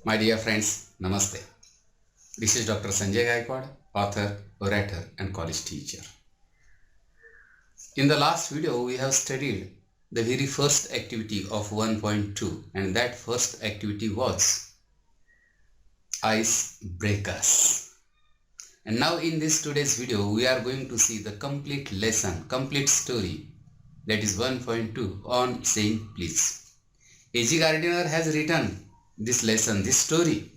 My dear friends, Namaste. This is Dr. Sanjay Gaikwad, author, orator, and college teacher. In the last video, we have studied the very first activity of 1.2, and that first activity was ice breakers. And now in this today's video, we are going to see the complete lesson, complete story, that is 1.2 on saying please. A.G. Gardiner has written this lesson, this story.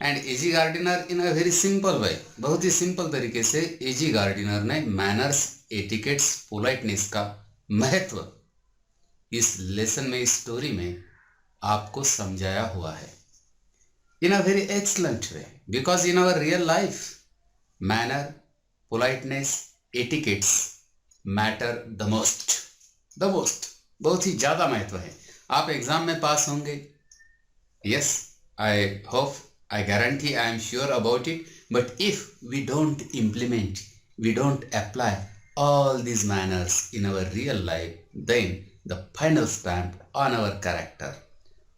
End ag Gardiner in a very simple way, बहुत ही simple तरीके से ag Gardiner ने manners, etiquettes, politeness का महत्व इस lesson में, इस story में आपको समझाया हुआ है in a very excellent way, because in our real life manner, politeness, etiquettes matter the most, बहुत ही ज्यादा महत्व है. आप एग्जाम में पास होंगे, yes, I hope, I guarantee, I am sure about it. But if we don't implement, we don't apply all these manners in our real life, then the final stamp on our character,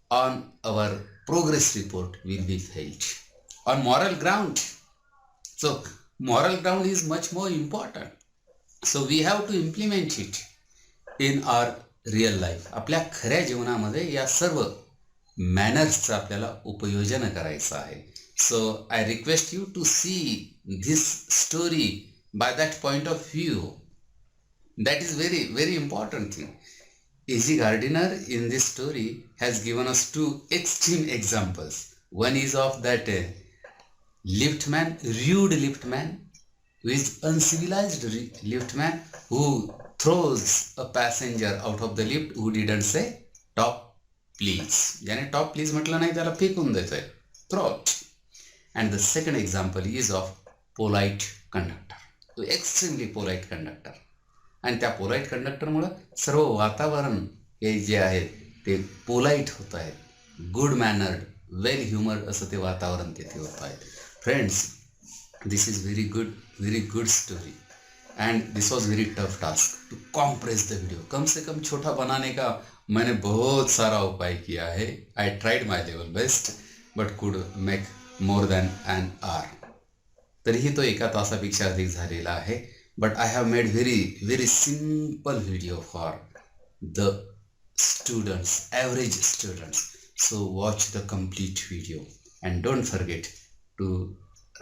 on our progress report will be failed. On moral ground. So moral ground is much more important. So we have to implement it in our real life. आपल्या खऱ्या जीवनामध्ये या सर्व मॅनर्सचं आपल्याला उपयोजन करायचं आहे. So I request you to see this story by that point of view. That is very very important thing. A.G. Gardiner in this story has given us two extreme examples. One is of that liftman, rude liftman, who is uncivilized liftman, who throws a passenger out of the lift who didn't say top please. ज्याने top please म्हटलं नाही त्याला फेकून द्यायचंय, throat. And the second example is of polite conductor, तो extremely polite conductor. आणि त्या polite कंडक्टरमुळं सर्व वातावरण हे जे आहे ते पोलाइट होत आहे, गुड मॅनर्ड, वेल ह्युमर असं ते वातावरण तिथे होत आहे. Friends, this is very good story and this was very tough task to compress the video. कम से कम छोटा बनाने का मैंने बहुत सारा उपाय किया है. I tried my level best but could make more than an hour. तरीही तो एका तासापेक्षा अधिक झालेला आहे. But I have made very simple video for the students, average students. So watch the complete video and don't forget to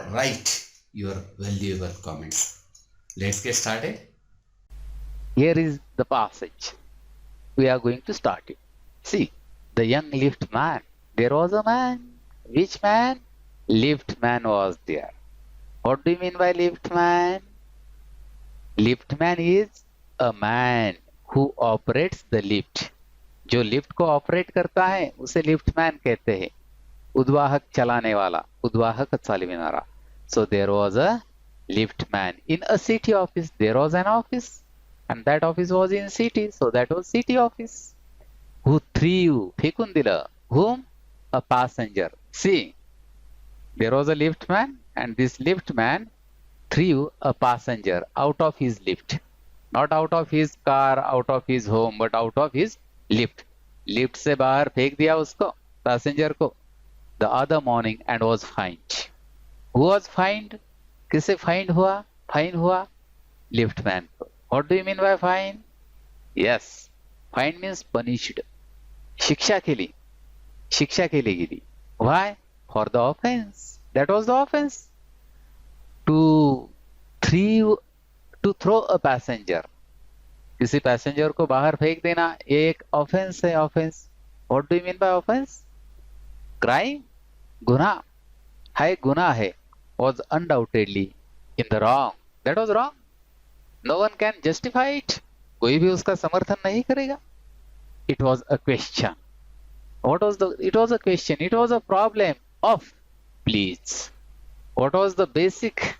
write your valuable comments. Let's get started. Here is the passage. We are going to start it. See, the young liftman. There was a man. Which man? Liftman was there. What do you mean by liftman? Liftman is a man who operates the lift. जो lift को operate करता है उसे liftman कहते हैं. उद्वाहक चलाने वाला, उद्वाहक चालविणारा. So there was a liftman. In a city office, there was an office. And that office was in city, so that was city office. Who threw, फेकून दिलं. Whom? A passenger. See, there was a liftman, and this liftman threw a passenger out of his lift. Not out of his car, out of his home, but out of his lift. Lift से बाहर फेंक दिया उसको, passenger को. The other morning and was fined. Who was fined? किसे fined हुआ? Fine हुआ? Liftman को. What do you mean by fine? Yes, fine means punished. शिक्षा केली गेली. Why? For the offense. That was the offense. To throw a passenger. किसी passenger को बाहर फेंक देना ये एक ऑफेंस है. Offence. What do you mean by offense? Crime, गुनाह. है गुनाह है. Was undoubtedly in the wrong. That was wrong. No one can justify it. कोई भी उसका समर्थन नहीं करेगा. It was a question. It was a question. It was a problem of please. What was the basic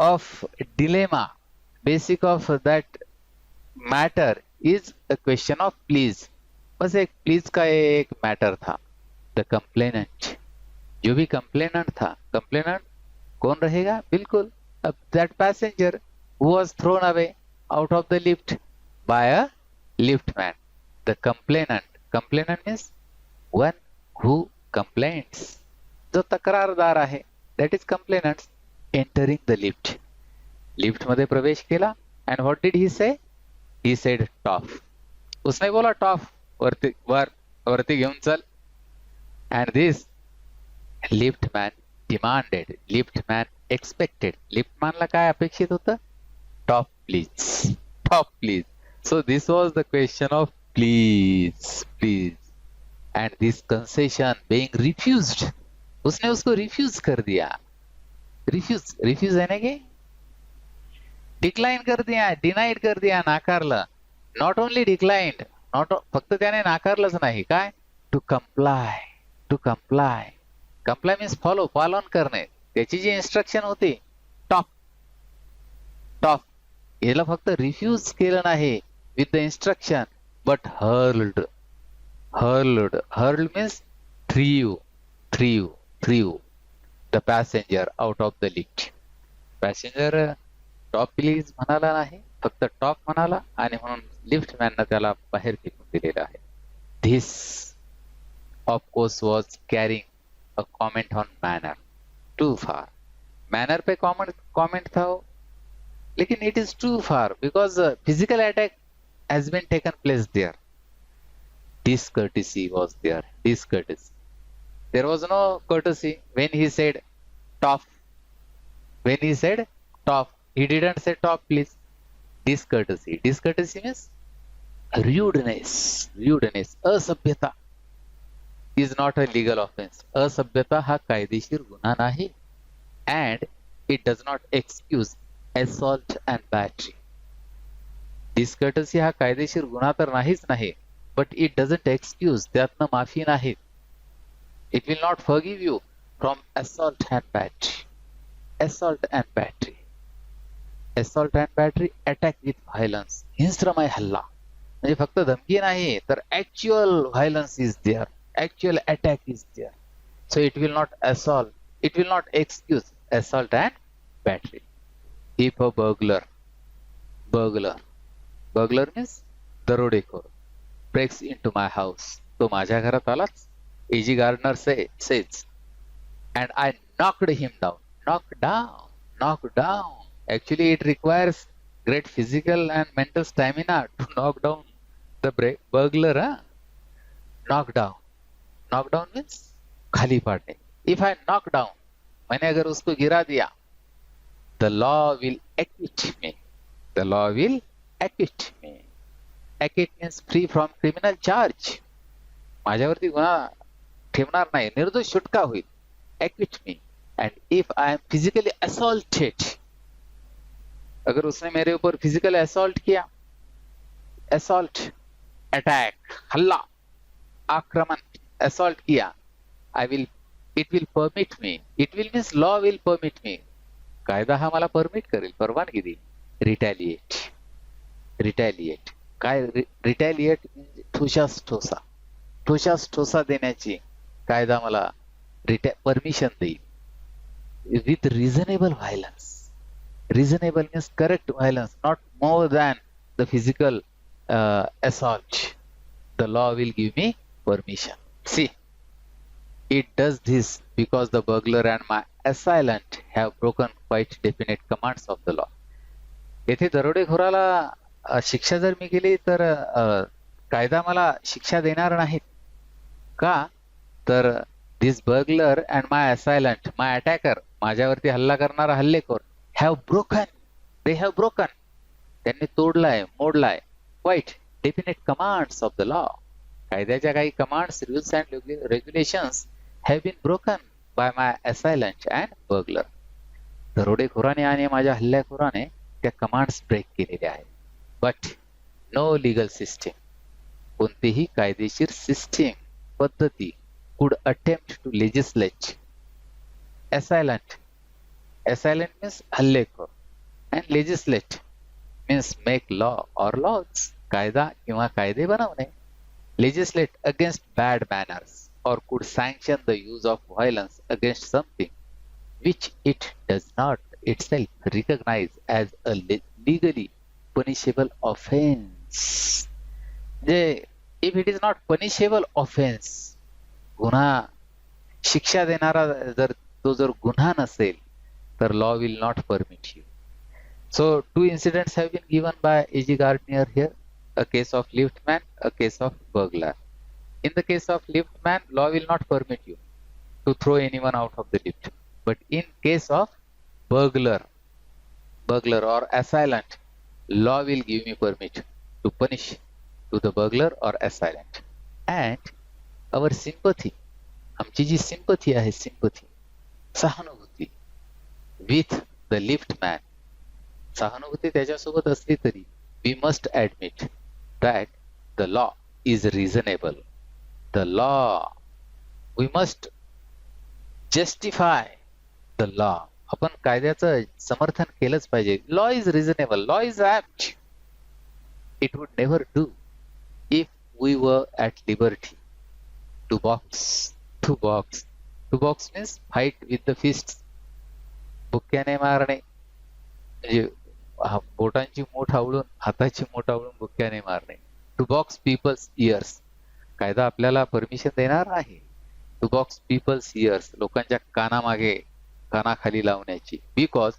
of dilemma? Basic of that matter is a question of please. बस एक please का एक matter था. The complainant. जो भी complainant था, complainant कौन रहेगा? बिल्कुल that passenger who was thrown away out of the lift by a liftman. The complainant. Complainant means one who complaints. जो तक्रारदार आहे that is complainants entering the lift. Lift मध्ये प्रवेश केला and what did he say? He said टॉफ. उसने बोला टॉफ वरती घेऊन चल. And this liftman demanded, liftman expected. लिफ्टमॅनला काय अपेक्षित होतं? Top please, top please. So this was the question of please. And this concession being refused. उसने उसको रिफ्यूज कर दिया. रिफ्यूज यानी की डिक्लाइन कर दिया, डिनाइड कर दिया, नाकारलं. नॉट ओनली डिक्लाइंड, फक्त त्याने नाकारलंच नाही, काय? टू कंप्लाय मीन्स फॉलो, पालन करणे. त्याची जी इन्स्ट्रक्शन होती टॉप याला फक्त रिफ्यूज केलं नाही with the instruction but hurled means threw the passenger out of the lift. Passenger top please म्हणाला नाही, फक्त टॉप म्हणाला आणि म्हणून लिफ्टमॅननं त्याला बाहेर फेकून दिलेलं आहे. This of course was carrying a comment on manner too far. Manner पे कॉमेंट था वो, लेकिन it is too far because physical attack has been taken place there. Discourtesy was there. There was no courtesy when he said top. He didn't say top please. Discourtesy means rudeness. असभ्यता is not a legal offense. असभ्यता हा कायदेशीर गुन्हा नाही. And it does not excuse assault and battery. Discourtesy हा कायदेशीर गुन्हा तर नाहीच नाही, but it doesn't excuse, त्यातनं माफी नाही. It will not forgive you from assault and battery. Attack with violence. हिंस्रमय हल्ला म्हणजे फक्त धमकी नाही तर actual violence is there, actual attack is there. So it will not excuse assault and battery. If a burglar means दरोडेखोर breaks into my house, तो माझ्या घरात आलाच. A.G. Gardner says, and I knocked him down. Knock down. Actually, it requires great physical and mental stamina to knock down the burglar. Knock down means खाली पाडणे. If I knock down, मैंने अगर उसको गिरा दिया, the law will acquit me. Acquit means free from criminal charge. माझ्यावरती गुन्हा ठेवणार नाही, निर्दोष सुटका होईल. Acquit me. And if I am physically assaulted, अगर उसने मेरे ऊपर फिजिकल असॉल्ट किया, assault, attack, हल्ला, आक्रमण, assault किया, it will permit me. It will means law will permit me. कायदा हा मला परमिट करेल, परवानगी देईल. Retaliate. काय रिटॅलिएट ठोशास ठोसा देण्याची कायदा मला परमिशन देईल with reasonable violence. Reasonable means correct violence, not more than the physical assault. The law will give me permission. See, it does this because the burglar and my assailant have broken quite definite commands of the law. येथे दरोडेखोराला शिक्षा जर मी केली तर कायदा मला शिक्षा देणार नाहीत का? तर this burglar and my assailant, my attacker, माझ्यावरती हल्ला करणारा हल्लेखोर, हॅव ब्रोकन, त्यांनी तोडलाय, मोडलाय quite definite commands of the law. कायद्याच्या काही commands, rules and regulations have been broken by my assailant and burglar. दरोडेखोराने आणि माझ्या हल्लेखोराने त्या कमांड्स ब्रेक केलेल्या आहेत. बट नो लीगल सिस्टीम, कोणतीही कायदेशीर सिस्टीम, पद्धती could attempt to legislate assailant means हल्लेखोर and legislate means make law or laws, कायदा किंवा कायदे बनवणे. legislate against bad manners or could sanction the use of violence against something which it does not itself recognize as a legally punishable offense. if it is not punishable offense, गुन्हा शिक्षा देणारा जर तो जर गुन्हा नसेल तर law will not permit you. So two incidents have been given by A.G. Gardner here, a case of liftman, a case of burglar. In the case of liftman, law will not permit you to throw anyone out of the lift. But in case of burglar or assailant, law will give me permit to punish to the burglar or assailant. And our sympathy, आमची जी sympathy आहे, sympathy, सहानुभूती with the liftman, सहानुभूती त्याच्यासोबत असली तरी we must admit that the law is reasonable. The law, we must justify the law. आपण कायद्याचं समर्थन केलंच पाहिजे. Law is reasonable. Law is apt. It would never do if we were at liberty to box. To box. To box means fight with the fists. बुक्क्याने मारणे म्हणजे बोटांची मूठ आवळून हाताची मूठ आवळून बुक्क्याने मारणे. To box people's ears. कायदा आपल्याला परमिशन देणार आहे टू बॉक्स पीपल्स इयर्स, लोकांच्या कानामागे कानाखाली लावण्याची. Because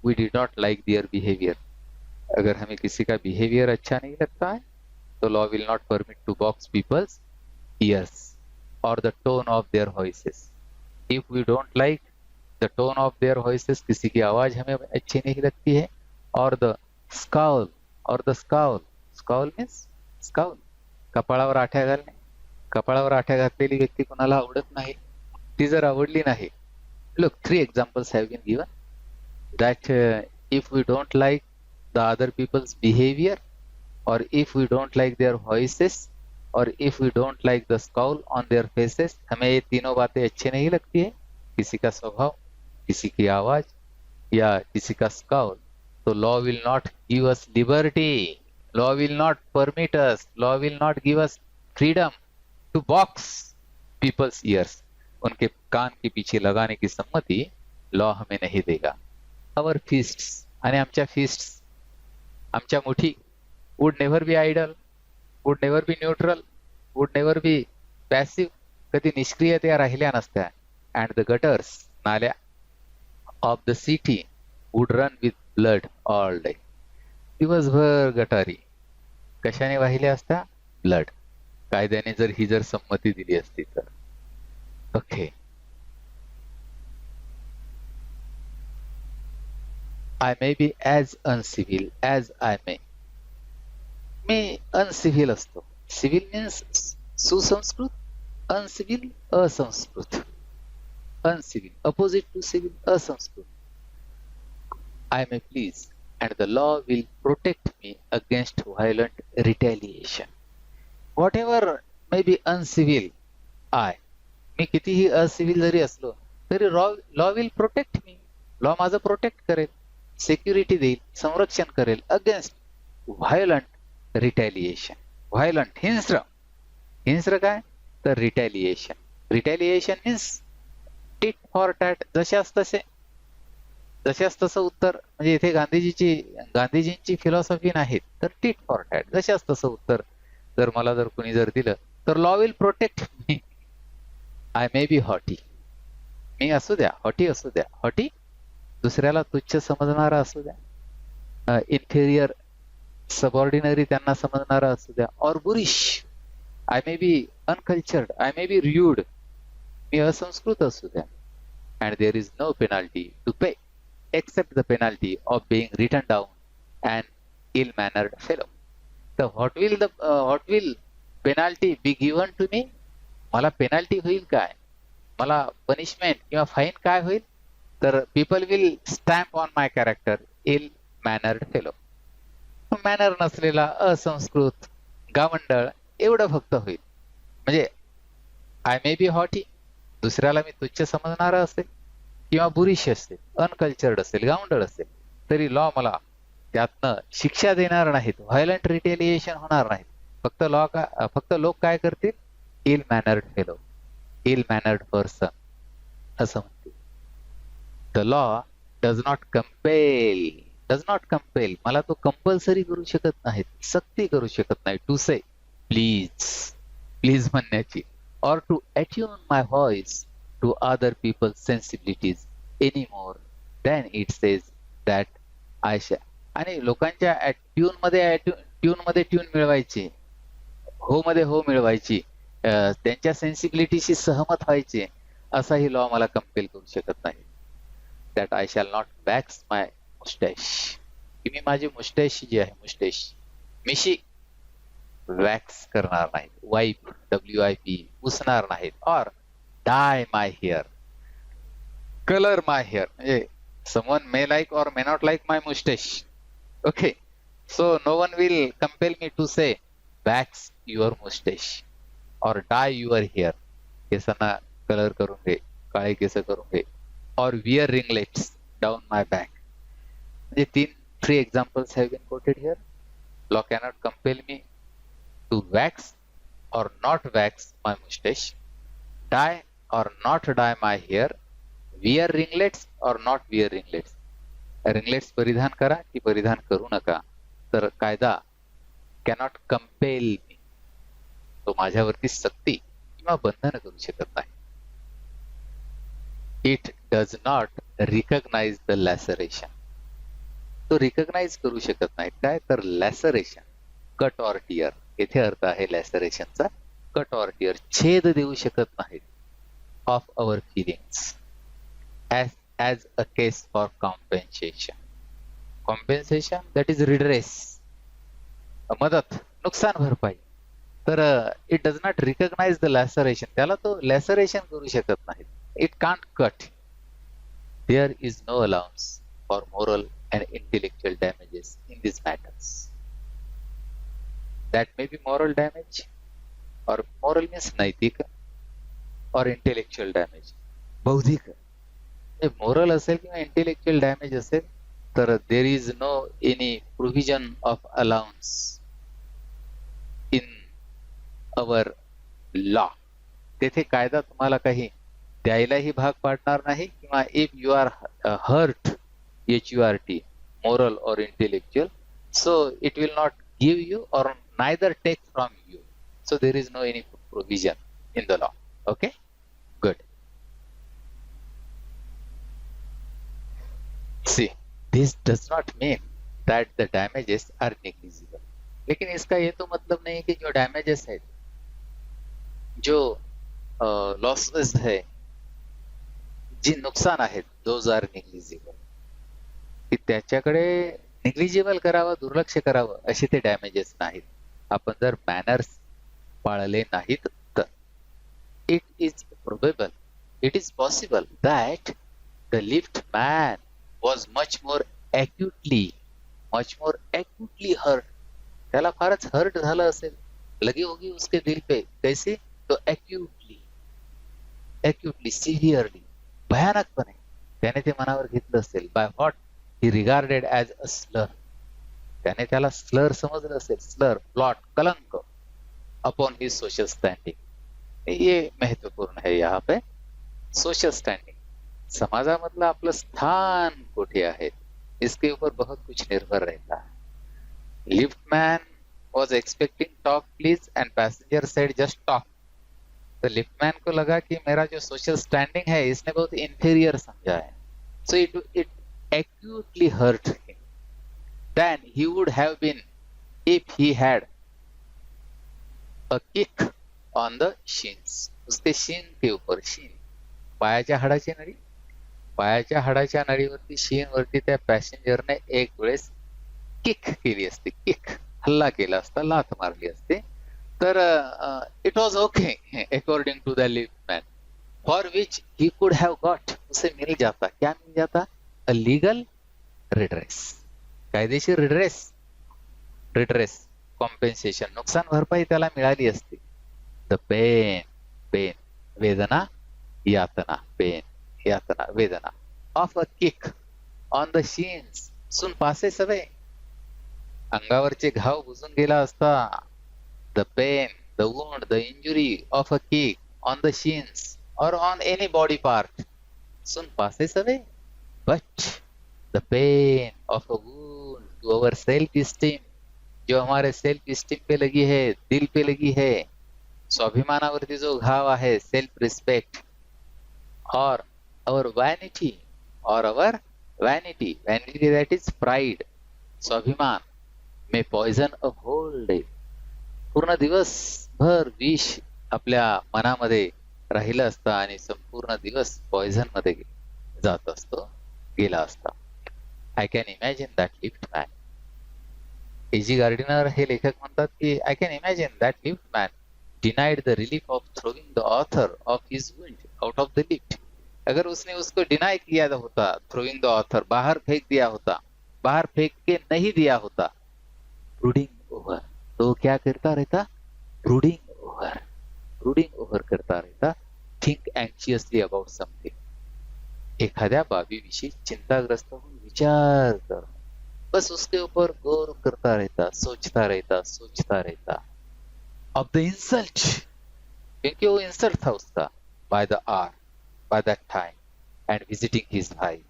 we did not like their behaviour. अगर हमें किसी का बिहेवियर अच्छा नहीं लगता है तो law will not permit to box people's ears और the tone of their voices. If we don't like the tone of their voices, किसी की आवाज हमें अच्छी नहीं लगती है, और द स्काउल, और the scowl, scowl means scowl, कपाळावर आठ्या घालणे. कपाळावर आठ्या घातलेली व्यक्ती कोणाला आवडत नाही. ती जर आवडली नाही, look, 3 examples have been given that if we don't like the other people's behavior, or if we don't like their voices, or if we don't like the scowl on their faces, हमें ये तीनों बातें अच्छी नहीं लगती है, किसी का स्वभाव, किसी की आवाज या किसी का स्काउल, तो law will not give us liberty, law will not permit us, law will not give us freedom to box people's ears. उनके कान के पीछे लगाने की सम्मति लॉ हमें नहीं देगा. Our fists, आणि आमच्या fists, आमच्या मुठी would never be idle, would never be neutral, would never be passive, कधी निष्क्रिय त्या राहिल्या नसत्या. And the gutters, नाल्या of the city would run with blood all day. दिवसभर गटारी कशाने वाहिल्या असत्या? ब्लड. कायद्याने जर ही जर संमती दिली असती तर. Okay. I may be as uncivil as I may. मी अनसिव्हिल असतो. सिव्हिल मीन्स सुसंस्कृत, अनसिव्हिल असंस्कृत. अनसिव्हिल अपोजिट टू सिव्हिल, असंस्कृत. I may please, and the law will protect me against violent retaliation. Whatever may be uncivil, मी कितीही uncivil जरी असलो तरी law will protect me. Law माझं प्रोटेक्ट करेल, सिक्युरिटी देईल, संरक्षण करेल अगेन्स्ट व्हायलंट रिटॅलिएशन. व्हायलंट हिंस्र. हिंस्र काय तर retaliation. Retaliation means tit for tat, जशास तसे, जशास तसं उत्तर. म्हणजे इथे गांधीजींची फिलॉसॉफी नाही तर टिट फॉर टॅट, जशास तसं उत्तर जर मला जर कोणी जर दिलं तर law will protect me. I may be haughty. मी असू द्या, हॉटी असू द्या. हॉटी दुसऱ्याला तुच्छ समजणारा असू द्या, इन्फेरियर सबऑर्डिनरी त्यांना समजणारा असू द्या, और boorish. I may be uncultured, I may be rude, मी असंस्कृत असू द्या. And there is no penalty to pay except the penalty of being written down an ill-mannered fellow. So what will penalty be given to me? मला penalty होईल काय, मला punishment किंवा fine काय होईल तर people will stamp on my character ill mannered fellow. Manner नसलेला, असंस्कृत, गावंडळ एवढं फक्त होईल. म्हणजे आय मे बी हॉटी, दुसऱ्याला मी तुच्छ समजणारा असेल किंवा बुरिश असेल, अनकल्चर्ड असेल, गावंडळ असेल, तरी लॉ मला त्यातनं शिक्षा देणार नाहीत, व्हायलंट रिटेलिएशन होणार नाहीत. फक्त लोक काय करतील? इल मॅनर्ड फेलो, इल मॅनर्ड पर्सन असं म्हणतील. The law does not compel, मला तो कंपल्सरी करू शकत नाहीत, सक्ती करू शकत नाही. टू से प्लीज, प्लीज म्हणण्याची, और to attune my voice to other people's sensibilities anymore, then it says that I shall. आणि लोकांच्या ट्यून मध्ये ट्यून मिळवायची, हो मध्ये हो मिळवायची, त्यांच्या सेन्सिबिलिटीशी सहमत व्हायचे, असाही लॉ मला कंपेल करू शकत नाही. That I shall not wax my moustache, की मी माझी मुस्टॅश जी आहे, मुस्टॅश मिशी वॅक्स करणार नाहीत, वाईप WIP पुसणार नाहीत, or dye my hair, colour my hair. म्हणजे someone may like or may not like my moustache. Okay, so no one will compel me to say wax your moustache और डाय युअर हेअर, केसांना colour करून घे, काळे केस करून घे, और wear ringlets down my back. म्हणजे 3 examples have been quoted here. Law cannot compel me to wax or not wax my mustache, dye or not dye my hair, wear ringlets or not wear ringlets. Ringlets परिधान करा की परिधान करू नका, तर कायदा cannot compel मी, तो माझ्यावरती सक्ती किंवा बंधन करू शकत नाही. It does not recognize the laceration, तो रिकग्नाइज करू शकत नाही. काय तर लॅसरेशन, कट ऑर टियर, येथे अर्थ आहे लॅसरेशनचा, कट ऑर टियर, छेद देऊ शकत नाहीत, of our feelings as a case for compensation. Compensation, that is redress, मदत, नुकसान भरपाई. तर it does not recognize the laceration, त्याला तो लॅसरेशन करू शकत नाही. It can't cut. There is no allowance for moral and intellectual damages in these matters. That may be moral damage, or moral means नैतिक, or intellectual damage, बौद्धिक. Moral असेल किंवा intellectual damage असेल, तर there is no any provision of allowance in our law. तेथे कायदा तुम्हाला काही द्यायलाही भाग पाडणार नाही, किंवा if you are hurt, HURT, moral और intellectual, so it will not give you और neither take from you. So there is no any provision in the law. Okay, good. See, this does not mean that the damages are negligible. लेकिन इसका ये तो मतलब नहीं कि जो damages है, जो लॉसेस है, जी नुकसान आहेत, दोज आर निग्लिजिबल, की त्याच्याकडे निग्लिजिबल करावं, दुर्लक्ष करावं असे ते डॅमेजेस नाहीत. आपण जर मॅनर्स पाळले नाहीत तर it is probable, it is possible that the lift man was much more acutely hurt. त्याला फारच हर्ट झालं असेल, लगी होगी उसके दिल पे. कैसे? तो acutely, severely, भयानकपणे त्याने ते मनावर घेतलं असेल. by what he regarded as a slur, त्याने त्याला स्लर समजलं असेल, स्लर, प्लॉट, कलंक upon his social standing. ये महत्वपूर्ण है यहाँ पे. सोशल स्टैंडिंग, समाजामधलं आपलं स्थान कुठे आहे, इसके ऊपर बहुत कुछ निर्भर रहता है. Lift man was expecting talk please end passenger sed just talk. तो लिफ्ट मैन को लगा कि मेरा जो सोशल स्टैंडिंग है इसने बहुत इंफीरियर समझा है, so it actually hurt him then he would have been if he had a kick on the shins. उसके शिन के ऊपर, शिन पायाच्या हाडाची नळी, पायाच्या हाडाच्या नळीवरती, शीन वरती त्या पॅसेंजरने एक वेळेस किक केली असते, किक, हल्ला केला असता, लाथ मारली असते, तर it was okay according to the liftman, for which he could have got, उसे मिल जाता, क्या मिल जाता? अ लीगल रिड्रेस, कायदेशीर रिड्रेस, कॉम्पेन्सेशन, नुकसान भरपाई त्याला मिळाली असती. द पेन, वेदना, यातना, पेन, यातना, वेदना, of a kick on the shins, soon passes away, अंगावरचे घाव बुजून गेला असता. The pain, the wound, the injury of a kick on the shins और on any body part, soon passes away. But the pain of a wound to our self esteem, जो हमारे self esteem पे लगी है, दिल पे लगी है, स्वाभिमानावरती जो घाव आहे, self respect, or our vanity, vanity that is pride, स्वाभिमान, may poison a whole day. पूर्ण दिवसभर विष आपल्या मनामध्ये राहिलं असतं आणि संपूर्ण दिवस पॉइझन मध्ये जात असतो, गेला असता. I can imagine that lift man. Ag Gardiner हे लेखक म्हणतात की I can imagine that lift man denied the relief of throwing the author of his wound out of the lift. अगर उसने उसको डिनाई किया होता, थ्रोइंग द ऑथर, बाहर फेंक दिया होता, बाहर फेंक के नहीं दिया होता, ब्रूडिंग ओवर, तो क्या करता रहता? ब्रूडिंग ओव्हर करता रहता. Think anxiously about something. एखाद्या बाबीविषयी चिंताग्रस्त होऊन विचार कर, बस उसके ऊपर गौर करता रहता, सोचता रहता. ऑफ द इंसल्ट, क्योंकि वो इंसल्ट था उसका, by the hour, by that time, and visiting his wife,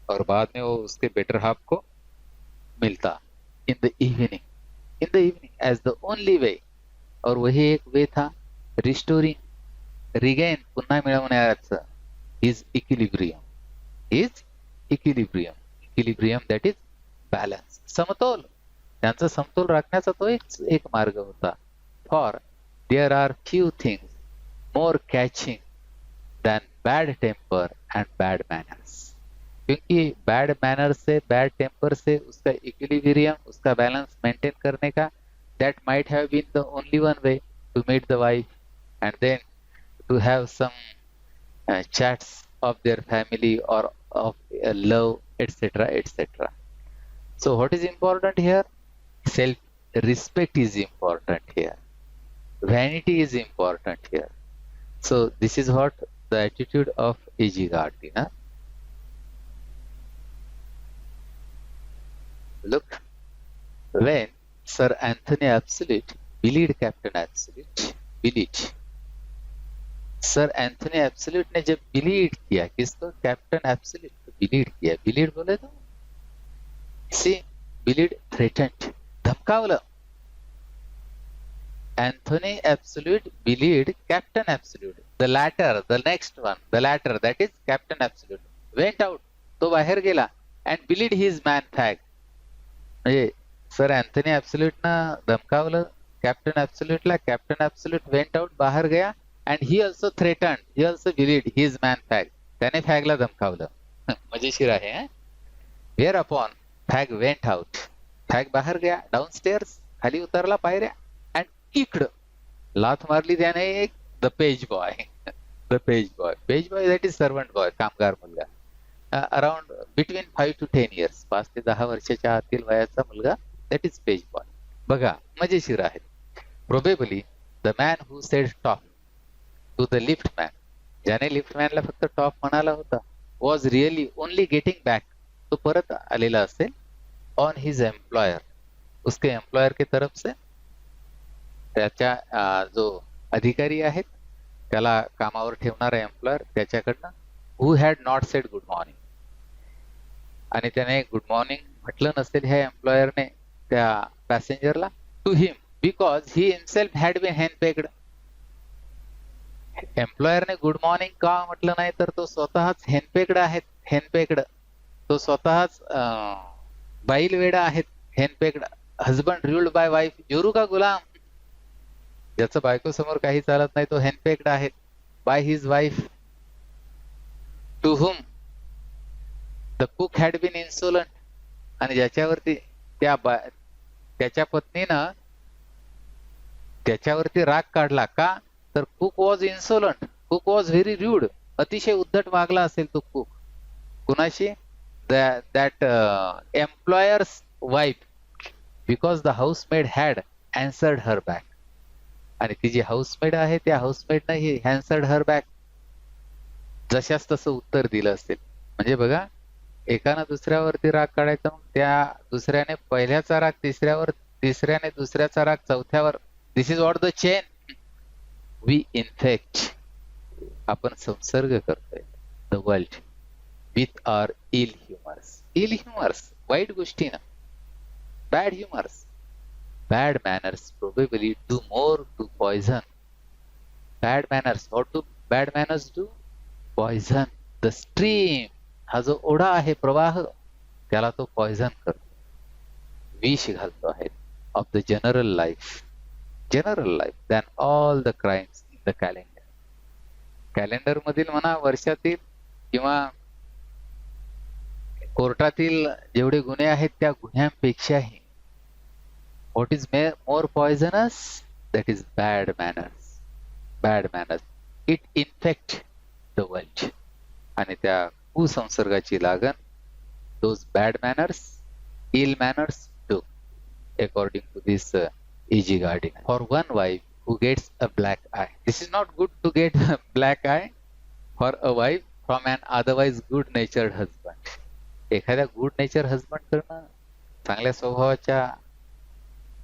और बाद में वो उसके बेटर हाफ को मिलता in the evening as the only way. और वही एक वे था रिस्टोरिंग, रिगेन, पुन्हा मिळवण्याचं his equilibrium that is balance, समतोल. त्यांचा समतोल राखण्याचा तो एक मार्ग होता. For there are few things more catching than bad temper and bad manners. क्योंकि बैड मैनर से, बैड टेम्पर से उसका इक्विलिब्रियम, उसका बैलेंस मेंटेन करने का, that might have been the only one way to meet the wife and then to have some chats of their family or of love, etc. So what is important here? Self respect is important here, vanity is important here. So this is what the attitude of A.G. Gardiner. Look, when Sir Anthony Absolute bullied Captain Absolute, sir Anthony Absolute ने जब bullied किया, किसको? Captain Absolute को bullied किया. Bullied बोले तो see, bullied threatened, धमकावलं. Anthony Absolute believed Captain Absolute. The next one, that is Captain Absolute, went out, तो बाहेर गेला, and believed his man fag. म्हणजे सर अँथनी ऍब्सोल्यूट ना धमकावलं कॅप्टन ऍब्सोल्यूट ला. कॅप्टन ऍब्सोल्यूट वेंट आउट, बाहेर गया, and he also threatened, he also believed his man fag. त्याने फॅगला धमकावलं. मजेशीर आहे. Whereupon fag went out. फॅग बाहेर गया, डाउनस्टेअर्स, खाली उतरला पायऱ्या, इकडं लाथ मारली त्याने एक the page boy that is servant boy, कामगार मुलगा, अराउंड बिटवीन 5 to 10 years, 5 ते 10 वर्षाच्या आतील वयाचा मुलगा, दॅट इज पेज बॉय. बघा मजेशीर आहे. Probably the man who said top to the lift man, ज्याने लिफ्ट मॅनला फक्त टॉप म्हणाला होता, was really only getting back, तो परत आलेला असेल ऑन हिज एम्प्लॉयर, उसके एम्प्लॉयर के तरफ से, त्याच्या जो अधिकारी आहेत त्याला कामावर ठेवणारा एम्प्लॉयर त्याच्याकडनं, who had not said good morning, आणि त्याने गुड मॉर्निंग म्हटलं नसेल ह्या एम्प्लॉयरने त्या पॅसेंजरला, to him because he himself had been henpecked. एम्प्लॉयरने गुड मॉर्निंग का म्हटलं नाही, तर तो स्वतःच हॅन्डपेक्ड, तो स्वतःच बाईल वेडा आहेत, हॅन्डपेक्ड, हजबंड रूल्ड बाय वाईफ, जोरू का गुलाम, ज्याचं बायको समोर काही चालत नाही तो हॅन्डपेक्ड आहे, by his wife, to whom the cook had been insolent, आणि ज्याच्यावरती त्याच्या पत्नीनं त्याच्यावरती राग काढला का, तर cook was insolent, cook was very rude, अतिशय उद्धट वागला असेल तो कुक. कुणाशी? That employer's wife, because the housemaid had answered her back, आणि ती जी हाऊसमेड आहे त्या हाऊसमेडनं ही हॅन्सर्ड हर बॅक, जशाच तसं उत्तर दिलं असेल. म्हणजे बघा, एकानं दुसऱ्यावरती राग काढायचा, मग त्या दुसऱ्याने पहिल्याचा राग तिसऱ्यावर, तिसऱ्याने दुसऱ्याचा राग चौथ्यावर. This is what the chain we infect, आपण संसर्ग करतोय the world with our ill humours, वाईट गोष्टीनं, bad humours. Bad manners probably do more to poison. Bad manners, what do bad manners do? Poison the stream, हा जो ओढा आहे प्रवाह त्याला तो पॉइझन करतो, विष घालतो आहे of the general life than all the crimes in the calendar. Calendar मधील म्हणा, वर्षातील किंवा कोर्टातील जेवढे गुन्हे आहेत त्या गुन्ह्यांपेक्षाही what is more poisonous, that is bad manners. It infect the world. आणि त्या कुसंसर्गाची लागण those bad manners, ill manners do, according to this E.G. Gardiner. For one wife who gets a black eye, this is not good to get a black eye for a wife from an otherwise good natured husband. एखाद्या good nature husband कडनं, चांगल्या स्वभावाच्या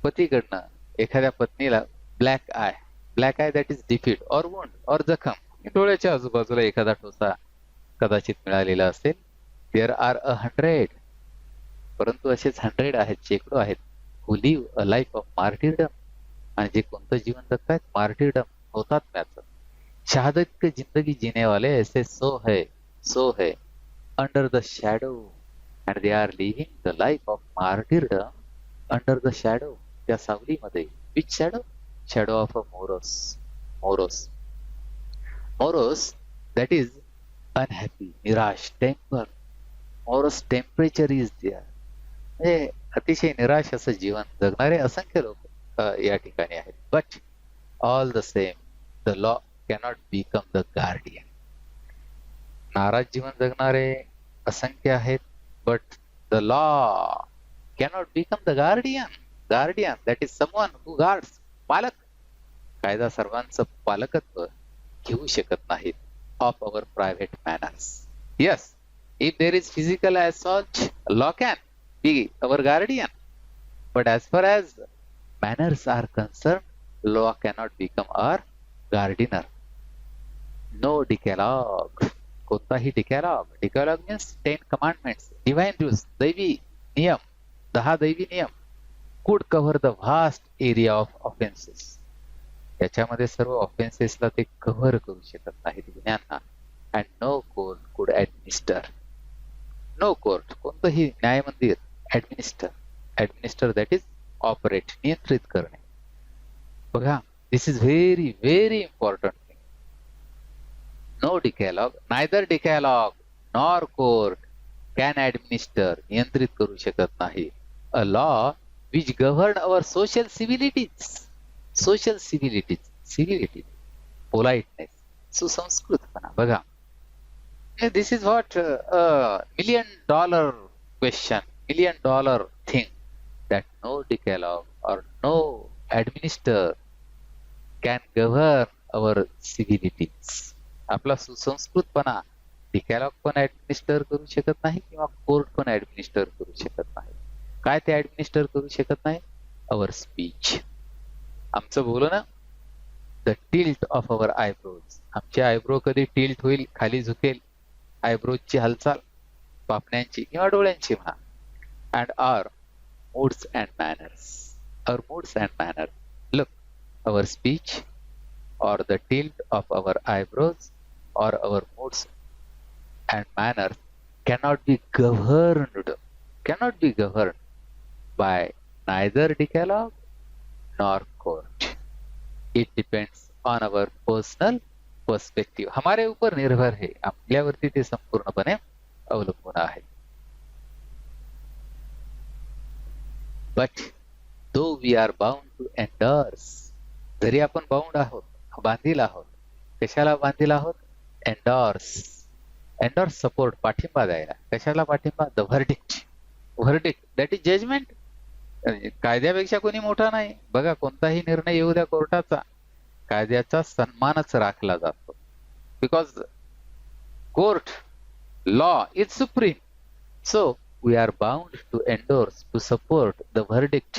पतीकडनं एखाद्या पत्नीला black I that is defeat और wound और जखम, डोळ्याच्या आजूबाजूला एखादा ठोसा कदाचित मिळालेला असेल. देअर आर 100, परंतु असेच 100 आहेत, शेकडो आहेत, who live a life of martyrdom, आणि जे कोणतं जीवन जगतायत मार्टिरडम, हुतात्म्याचं. शहादत की जिंदगी जीने वाले ऐसे सो है under the shadow, and they are living the life of martyrdom under the shadow, त्या सावलीमध्ये. Which shadow of a morose that is unhappy, निराश. मोरोस टेम्परेचर इज देअर, म्हणजे अतिशय निराश असं जीवन जगणारे असंख्य लोक या ठिकाणी आहेत. But all the same the law cannot become the guardian. नाराज जीवन जगणारे असंख्य आहेत, but the law cannot become the guardian that is someone who guards, पालक. कायदा सर्वांचं पालकत्व घेऊ शकत नाहीत of our private manners. Yes, if there is physical assault, law can be our guardian, but as far as manners are concerned, law cannot become our guardianer. No decalogue, कोणताही decalogue means 10 commandments, divine rules, दैवी नियम, 10 दैवी नियम could cover the vast area of offenses. याच्यामध्ये सर्व ऑफेन्सेसला ते cover करू शकत नाहीत गुन्ह्यांना. and no court could administer, no court, कोणतंही न्यायमंदिर ऍडमिनिस्टर दॅट इज ऑपरेट, नियंत्रित करणे. बघा, this is very very important thing. No decalogue, neither decalogue nor court can administer, नियंत्रित करू शकत नाही. A law which govern our social civilities, politeness, सुसंस्कृतपणा. बघा, this is what $1 million question, $1 million thing, that no decalogue or no administer can govern our civilities. आपला सुसंस्कृतपणा डिकॅलॉग पण ऍडमिनिस्टर करू शकत नाही किंवा कोर्ट पण ऍडमिनिस्टर करू शकत नाही. काय ते ऍडमिनिस्टर करू शकत नाही? अवर स्पीच, आमचं बोलणं. The tilt of our eyebrows, आमचे आयब्रो कधी टिल्ट होईल, खाली झुकेल, आयब्रोजची हालचाल, पापण्यांची किंवा डोळ्यांची म्हणा. and our moods and manners. Look, our speech or the tilt of our eyebrows or our moods and manners cannot be governed by neither decalogue nor court. It depends on our personal perspective. हमारे ऊपर निर्भर है, आपल्यावरती ते संपूर्णपणे अवलंबून आहे. But though we are bound to endorse, जरी आपण बाउंड आहोत, बांधील आहोत, कशाला बांधील आहोत? एंडोर्स सपोर्ट, पाठिंबा द्यायला. कशाला पाठिंबा? The verdict that is judgement. कायद्यापेक्षा कोणी मोठा नाही. बघा, कोणताही निर्णय येऊ द्या कोर्टाचा, कायद्याचा सन्मानच राखला जातो. Because court, law is supreme. So we are bound to endorse, to support the verdict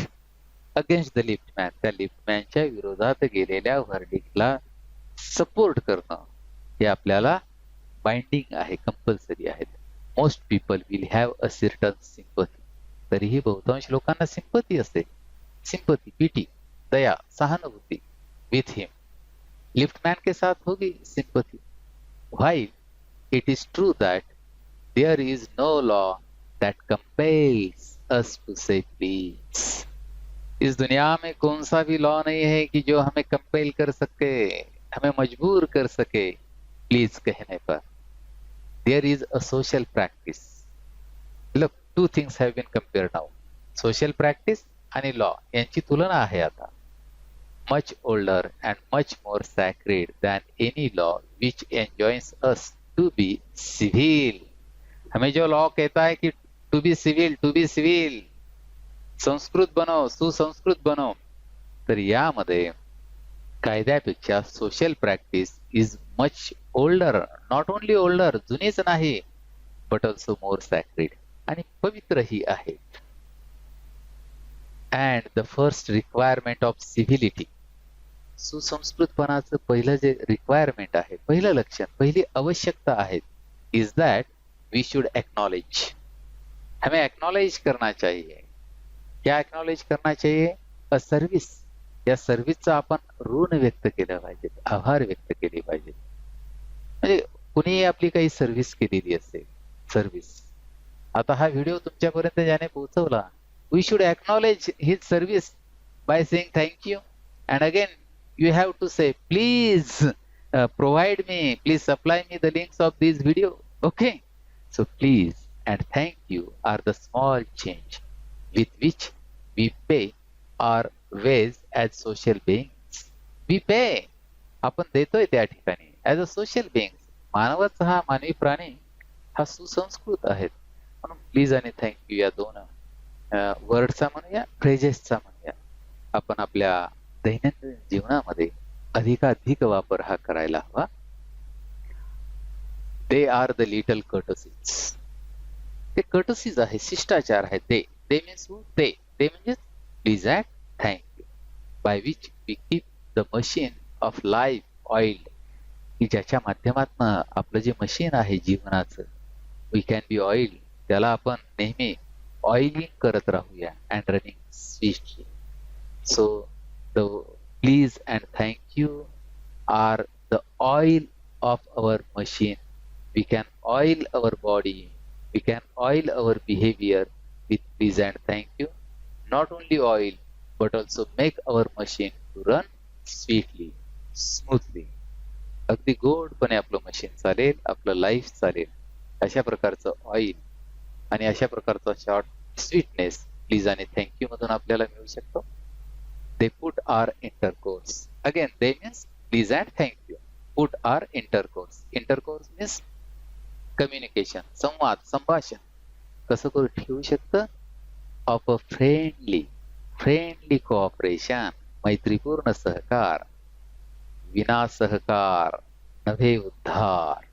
against the liftman. त्या लिफ्टमॅनच्या विरोधात गेलेल्या व्हर्डिक्टला सपोर्ट करणं हे आपल्याला बाइंडिंग आहे, कंपल्सरी आहेत. Most people will have a certain sympathy. तरीही बहुतांश लोकांना सिंपथी असते. सिंपथी, पीटी, दया, सहानुभूती विथ हिम. लिफ्टमॅन के साथ होगी sympathy. While it is true that there is no law that compels us to say please. इस दुनिया में कौन सा भी लॉ नहीं है कि जो हमें कंपेल कर सके, हमें मजबूर कर सके प्लीज कहने पर. There is a social practice. Look, two things have been compared now. Social practice आणि law यांची तुलना आहे आता. Much older and much more sacred than any law which enjoins us to be civil. हमें जो law कहता है कि टू बी सिव्हिल, संस्कृत बनव, सुसंस्कृत बनव, तर यामध्ये कायद्यापेक्षा social practice is much older. Not only older, जुनीच नाही, बट ऑल्सो मोर सॅक्रेड आणि पवित्रही आहे. And the first requirement of civility, सुसंस्कृतपणाचं पहिलं जे रिक्वायरमेंट आहे, पहिलं लक्षण, पहिली आवश्यकता आहे, is that we should acknowledge. हमें एक्नॉलेज करना चाहिए. क्या एक्नॉलेज करना चाहिए? A service. या सर्व्हिसचा आपण ऋण व्यक्त केलं पाहिजे, आभार व्यक्त केले पाहिजे. म्हणजे कुणीही आपली काही सर्व्हिस केलेली असेल, सर्व्हिस, आता हा व्हिडिओ तुमच्यापर्यंत ज्याने पोहोचवला, we should acknowledge his service by saying thank you. And again you have to say please provide me, please supply me the links of this video. Okay, so please and thank you are the small change with which we pay our ways as social beings. We pay, आपण देतोय त्या ठिकाणी as a social beings. मानवाचा हा मानवी प्राणी हा सुसंस्कृत आहेत, म्हणून प्लीज आणि थँक्यू या दोन वर्डचा म्हणूया, फ्रेजेसचा म्हणूया, आपण आपल्या दैनंदिन जीवनामध्ये अधिकाधिक वापर हा करायला हवा. They are the little courtesies. ते कर्टसीज आहे, शिष्टाचार आहे. दे मीन्स ते म्हणजे please and thank you, by which we keep the machine of life oiled, की ज्याच्या माध्यमातून आपलं जे मशीन आहे जीवनाचं, वी कॅन बी ऑइल, त्याला आपण नेहमी ऑइलिंग करत राहूया and running swiftly. So the please and thank you are the oil of our machine. We can oil our body, we can oil our behavior with please and thank you. Not only oil but also make our machine to run sweetly, smoothly. अगदी गोडपणे आपलं machine चालेल, आपलं life चालेल, अशा प्रकारचं oil आणि अशा प्रकारचा शॉर्ट स्वीटनेस प्लीज आणि थँक्यू मधून आपल्याला मिळू शकतो. They put our intercourse. Again, they means please and thank you. Put our intercourse. Intercourse means communication, संवाद, संभाषण. कसं करू ठेवू शकतं? Of a friendly cooperation, मैत्रीपूर्ण सहकार, विना सहकार नव्हे उद्धार.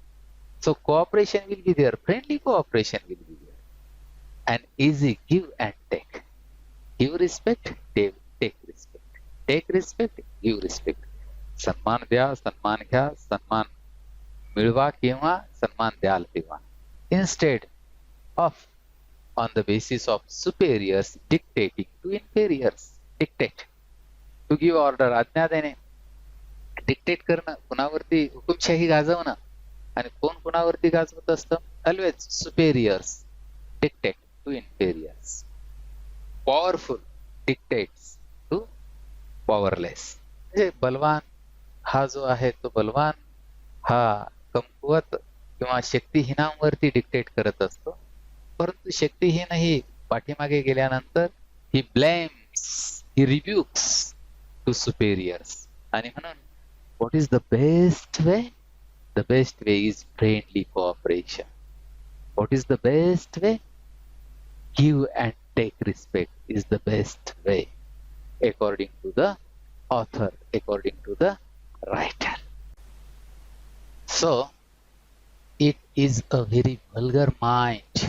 So cooperation will be there, friendly cooperation will be there, and easy give and take. Give respect, take respect. Take respect, give respect. सन्मान द्या, सन्मान घ्या, सन्मान मिळवा किंवा सन्मान द्याल तेव्हा. Instead of on the basis of superiors dictating to inferiors. Dictate, to give order, आज्ञा देणे. डिक्टेट करणं, कुणावरती हुकुमशाही गाजवणं. आणि कोण कुणावरती गाजवत असतं? Always superiors dictate to inferiors. Powerful dictates to powerless. म्हणजे बलवान हा जो आहे तो बलवान हा कमकुवत किंवा शक्तिहीनांवरती डिक्टेट करत असतो, परंतु शक्तिहीनही पाठीमागे गेल्यानंतर ही ब्लेम्स, ही रिब्युक्स टू सुपेरियर्स. आणि म्हणून what is the best way? The best way is friendly cooperation. What is the best way? Give and take respect is the best way, according to the author, according to the writer. So it is a very vulgar mind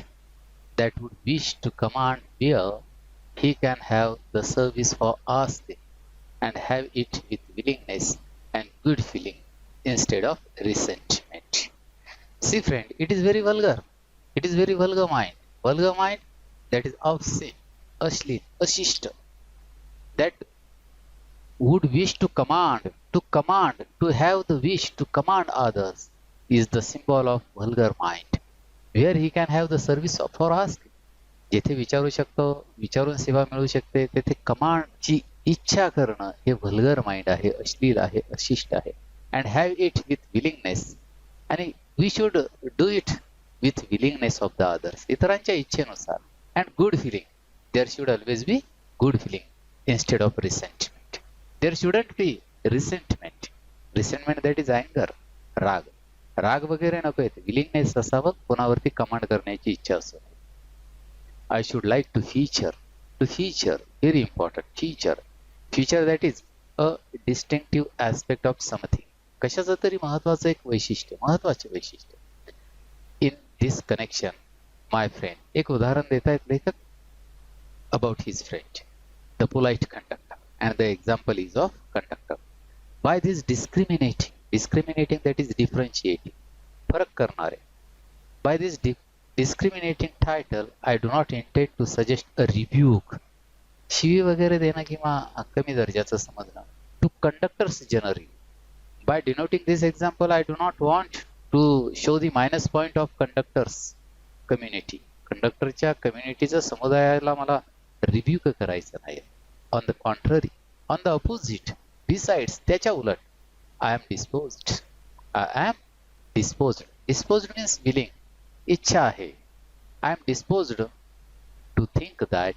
that would wish to command where he can have the service for asking and have it with willingness and good feeling instead of resentment. See friend, it is very vulgar. It is very vulgar mind. Vulgar mind that is obscene, ashlit, ashishta, that would wish to command, to have the wish to command others is the symbol of vulgar mind, where he can have the service for asking. जेथे विचारू शकतो, विचारून सेवा मिळू शकते, तेथे कमांडची इच्छा करणं हे व्हल्गर माइंड आहे, अश्लील आहे, अशिष्ट आहे. And have it with willingness, आणि we should do it with willingness of the others, इतरांच्या इच्छेनुसार. And good feeling, there should always be good feeling instead of resentment. There shouldn't be resentment. Resentment that is अँगर, राग. राग वगैरे नको येते. Willingness असावं, कोणावरती कमांड करण्याची इच्छा असावी. I should like to feature, very important, feature that is a distinctive aspect of something. कशाचं तरी महत्वाचं एक वैशिष्ट्य, महत्वाचे वैशिष्ट्य. In this connection, my friend, एक उदाहरण देता आहेत लेखक about his friend, the polite conductor, and the example is of conductor. By this discriminating that is differentiating, फरक करणारे. By this discriminating title, I do not intend to suggest a rebuke. शिवी वगैरे देणं किंवा कमी दर्जाचं समजणं. To conductors generally. By denoting this example, I do not want to show the minus point of conductors community. कंडक्टरच्या कम्युनिटीच्या समुदायाला मला रिब्यूक करायचं नाही. On the contrary, on the opposite, besides, त्याच्या उलट, I am disposed. Disposed means willing. इच्छा आहे. I am disposed to think that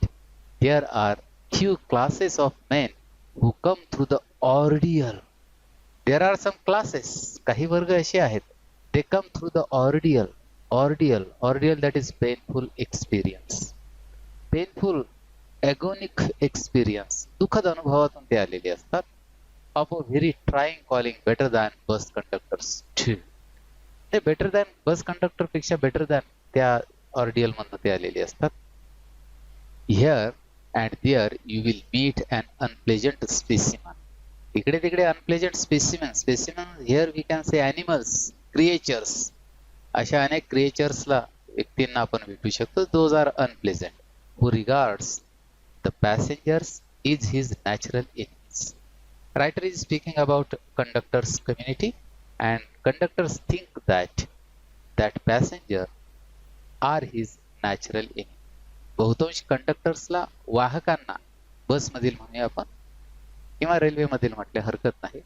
there are few classes of men who come through the ordeal. There are some classes, काही वर्ग असे आहेत, they come through the ordeal that is painful experience, painful agonic experience, दुःखद अनुभवातून ते आलेले असतात, of a very trying calling, better than bus conductors too. ते बेटर दॅन बस कंडक्टर पेक्षा बेटर दॅन त्या ऑर्डियल मधून ते आलेले असतात. Here and there you will meet an unpleasant specimen. इकडे तिकडे unpleasant specimen here we can say animals, creatures. अशा अनेक क्रिएचर्सला, व्यक्तींना आपण भेटू शकतो. Those are unpleasant. Who regards the passengers is his natural enemies. Writer is speaking about conductors community. And conductors think that passenger are his natural enemy. बहुतांश कंडक्टर्सला, वाहकांना, बसमधील म्हणूया आपण किंवा रेल्वे मधील म्हटले हरकत नाही,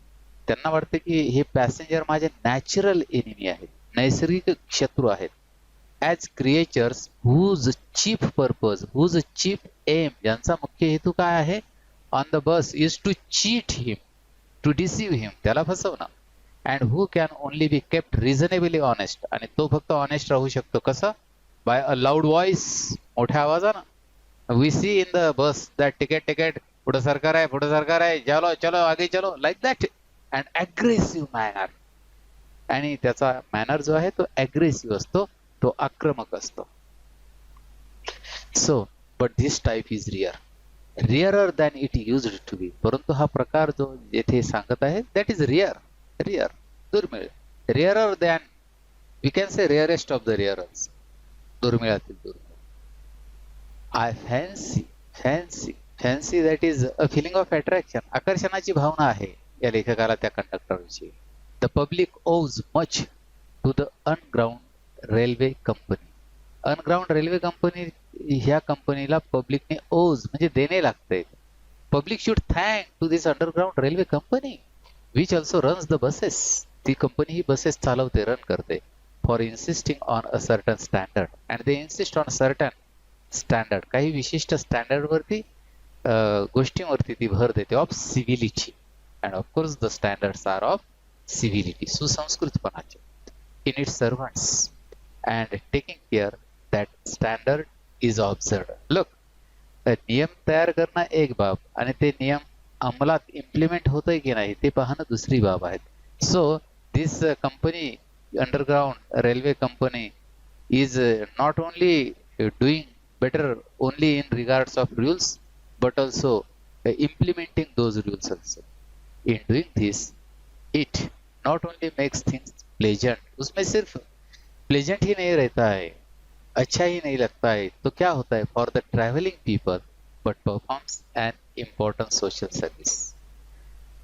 त्यांना वाटते की हे पॅसेंजर माझे नॅचरल एनिमी आहेत, नैसर्गिक शत्रू आहेत. As creatures whose chief purpose, whose chief aim, ज्यांचा मुख्य हेतू काय आहे, on the bus is to cheat him, to deceive him, त्याला फसवणं. And who can only be kept reasonably honest, आणि तो फक्त ऑनेस्ट राहू शकतो कसं, बाय अ लाऊड व्हॉइस, मोठ्या आवाजानं. We see in the bus that ticket पुढे सरकार आहे, चलो चलो आगे चलो, like that. And aggressive manner, आणि त्याचा मॅनर जो आहे तो अग्रेसिव्ह असतो, तो आक्रमक असतो. So but this type is rarer than it used to be. परंतु हा प्रकार जो येथे सांगत आहे दॅट इज रेअर, दुर्मिळ. Rarer than, we can say rarest of the rarers, दुर्मिळातील दुर्मिळ. I fancy that is a feeling of attraction, आकर्षणाची भावना आहे या लेखकाला त्या कंडक्टरविषयी. The public owes much to the underground railway company. Underground railway company, ह्या कंपनीला पब्लिकने ओव्ज म्हणजे देणे लागते. Public should thank to this underground railway company which also runs the buses. ती कंपनी ही बसेस चालवते, रन करते. For insisting on a certain standard, and they insist on certain standard, काही विशिष्ट स्टँडर्ड वरती, गोष्टींवरती ती भर देते, of civility. And of course the standards are of civility, सुसंस्कृतपणाचे. In it servants and taking care that standard is observed. Look, नियम तयार करणं एक बाब, आणि ते नियम अंमलात इम्प्लिमेंट होतंय की नाही ते पाहणं दुसरी बाब आहे. So this company, underground railway company, is not only doing better only in regards of rules, but also implementing those rules also. In doing this, it not only makes things pleasant, उसमें सिर्फ pleasant ही नहीं रहता है, अच्छा ही नहीं लगता है, तो क्या होता है, for the traveling people, but performs an important social service.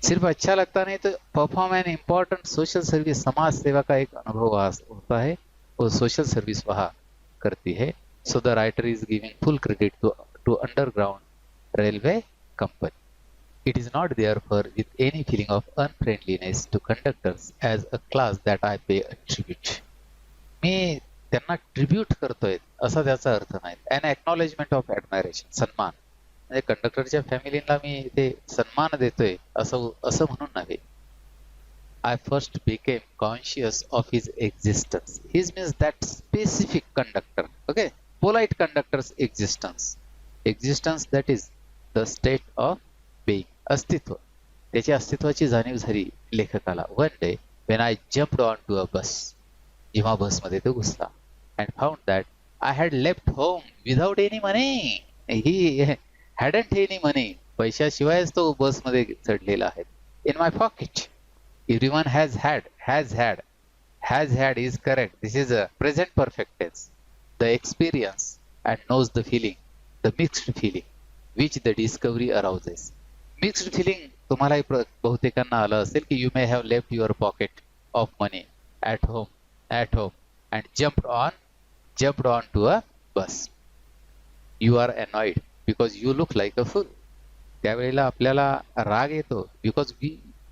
सिर्फ अच्छा लगता नहीं तो perform an important social service, समाज सेवा का एक अनुभव होता है, वो सोशल सर्विस वहाँ करती है. So the writer is giving full credit to underground railway company. It is not therefore with any feeling of unfriendliness to conductors as a class that I pay a tribute. मी त्यांना tribute करतोय असा त्याचा अर्थ नाही. अन acknowledgement of ऍडमायरेशन, सन्मान. म्हणजे कंडक्टरच्या फॅमिलीला मी ते सन्मान देतोय असं असं म्हणून नव्हे. I first became conscious of his existence. His means that specific conductor. Okay, polite conductor's existence. Existence that is the state of being. अस्तित्व. त्याच्या अस्तित्वाची जाणीव झाली लेखकाला. One day when I jumped on to a bus, जेव्हा बसमध्ये तो घुसला, and found that I had left home without any money. He hadn't any money. पैशाशिवायच तो बसमध्ये चढलेला आहे. In my pocket. Everyone has had. Has had is correct. This is a present perfect tense. The experience and knows the feeling, the mixed feeling which the discovery arouses. Mixed feeling तुम्हालाही बहुतेकांना आलं असेल की you may have left your pocket of money at home and jumped on to a bus. You are annoyed because you look like a fool. त्यावेळेला आपल्याला राग येतो because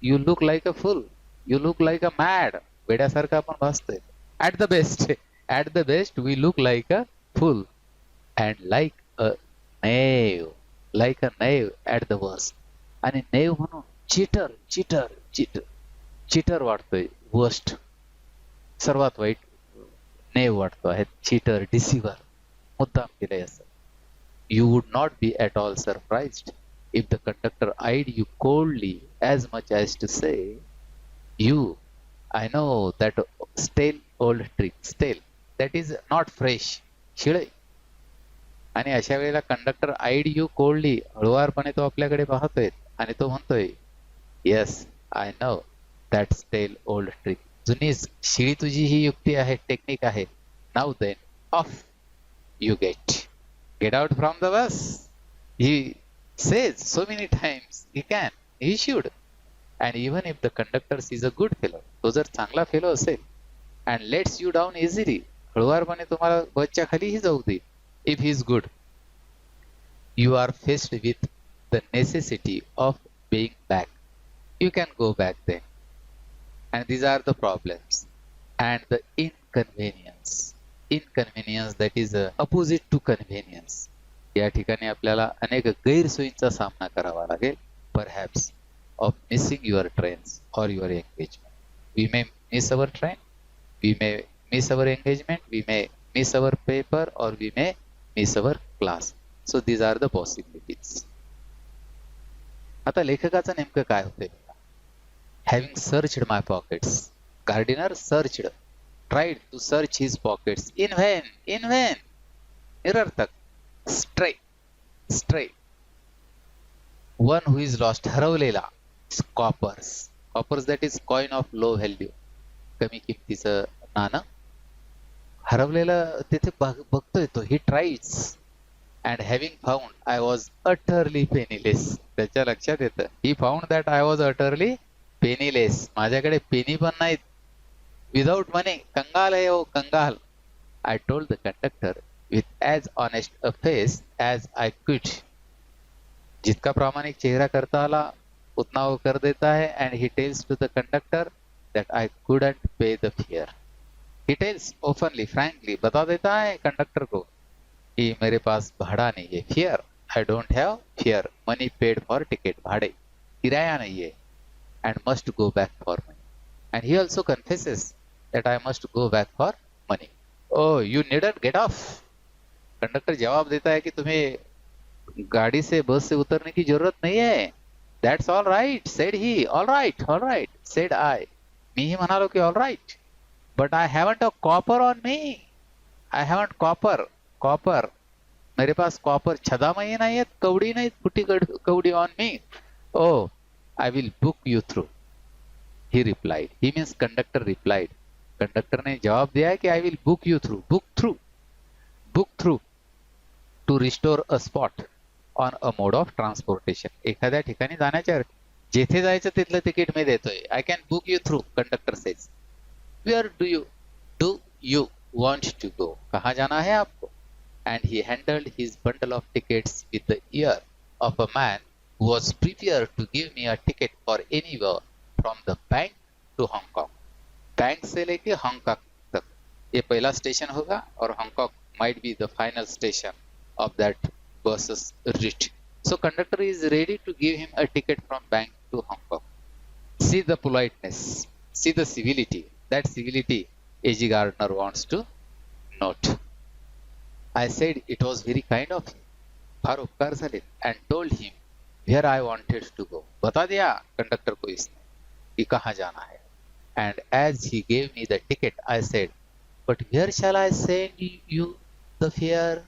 you look like a fool, you look like a mad. वेड्यासारखं आपण भासतोय. At the best we look like a fool and like a knave at the worst. आणि knave म्हणून cheater वाटतोय. वर्स्ट, सर्वात वाईट नेव वाटतो आहे. चिटर, डिसिव्हर, मुद्दाम केलंय असं. You would not be at all surprised if the conductor eyed you coldly as much as to say you I know that stale old trick. Stale that is not fresh, शिळे. आणि अशा वेळेला conductor eyed you coldly, हळुवारपणे तो आपल्याकडे पाहतोय आणि तो म्हणतोय yes I know that stale old trick. जुनी शिळी तुझी ही युक्ती आहे, टेक्निक आहे. Now then off you get out from the bus. He says so many times he should. And even if the conductor is a good fellow, तो जर चांगला फेलो असेल and lets you down easily, हळुवारपणे तुम्हाला बसच्या खालीही जाऊ दे. If he is good, you are faced with the necessity of being back. You can go back then. And these are the problems and the inconvenience. Inconvenience that is opposite to convenience. या ठिकाणी आपल्याला अनेक गैरसोयींचा सामना करावा लागेल. Perhaps of missing your trains or your engagement. We may miss our train, we may miss our engagement, we may miss our paper, or we may miss our class. So these are the possibilities. आता लेखकाचं नेमकं काय होतंय? Having searched my pockets, Gardiner tried to search his pockets in vain. निरर्थक. Stray. One who is lost, हरवलेला. Coppers that is coin of low value, कमी किमतीचं नाणं. हरवलेलं तिथे बघतोय तो. He tries. And having found I was utterly penniless. त्याच्या लक्षात येतं. He found that I was utterly penniless. माझ्याकडे पेनी पण नाहीत. Without money. कंगाल आहे हो, कंगाल. I told the conductor with as honest a face as I could. जितका प्रामाणिक चेहरा करता आला उतना वो कर देता है. And he tells to the conductor that I couldn't pay the fare. He tells openly, frankly, बता देता है कंडक्टर को कि मेरे पास भाड़ा नहीं है. Fare, I don't have fare. Money paid for ticket, भाड़े, किराया नहीं है. And must go back for money. And he also confesses that I must go back for money. Oh, you needn't get off. Conductor जवाब देता है कि तुम्हें गाड़ी से, बस से उतरने की जरूरत नहीं है. That's all right, said he. All right, said I. मीही म्हणालो की all right. But I haven't a copper on me. I haven't copper. मेरे पास कॉपर, छदामही नाही आहेत, कवडी नाहीत, फुटी कवडी on me. Oh, I will book you through. He replied. He means conductor replied. Conductor ने जवाब दिया है कि I will book you through. Book through. To restore a spot on a mode of transportation. एखाद्या ठिकाणी जाण्याच्या जेथे जायचं तिथलं तिकीट मी देतोय. I can book you through. Conductor says, where do you want to go? कहाँ जाना है आपको? And he handled his bundle of tickets with the air of a man who was prepared to give me a ticket for anywhere from the bank to Hong Kong. Bank से लेके Hong Kong तक ये पहला station होगा और Hong Kong might be the final station of that bus's route. So conductor is ready to give him a ticket from bank to Hong Kong. See the politeness, see the civility. That civility A.G. Gardner wants to note. I said it was very kind of him. फार उपकार झाले. And told him where I wanted to go. बता दिया conductor को इसने कि कहाँ जाना है. And as he gave me the ticket, I said, but where shall I send you the fare?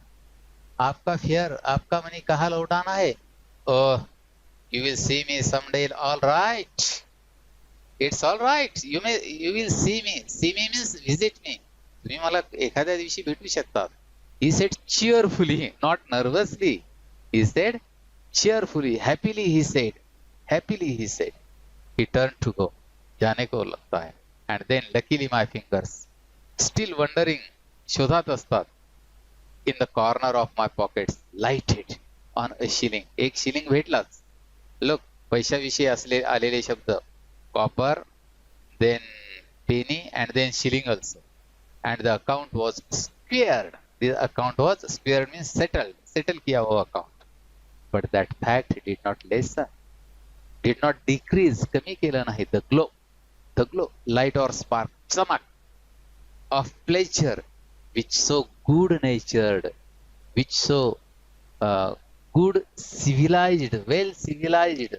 आपका फेयर, आपका मनी कहाँ लौटाना है? Oh, you will see me someday. All right. It's all right. You will see me. See me means visit me. तुम्ही मला एखाद्या दिवशी भेटू शकतात. He said cheerfully, not nervously. He said cheerfully, happily he said. Happily he said. He turned to go. जाने को लगता है. And then luckily my fingers, still wondering, शोधात असतात, in the corner of my pockets, lighted on a shilling. एक shilling भेटलाच. Look, पैशाविषयी आलेले शब्द. Copper, then penny, and then shilling also. And the account was squared. The account was squared means settled. Settle किया हुआ account. But that fact did not lessen, did not decrease. कमी केलं नाही. The glow, light or spark, चमक of pleasure, which so good natured, which so good civilized, well civilized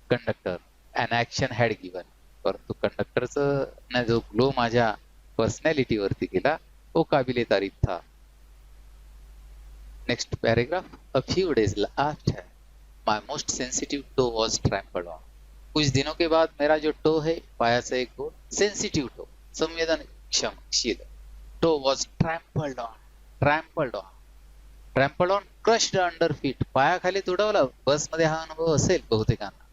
conductor an action had given. परंतु कंडक्टरचा जो glow माझ्या personality वरती गेला वो काबिले तारीफ था. Next paragraph. A few days after, my most sensitive toe was trampled on. कुछ दिनों के बाद मेरा जो टो है, पाया से एक बोर्ड, सेंसिटिव टो, संवेदनशील toe was trampled on, crushed under feet. पायाखाली तुडवला. बस मध्ये हा अनुभव असेल बहुतेकांना.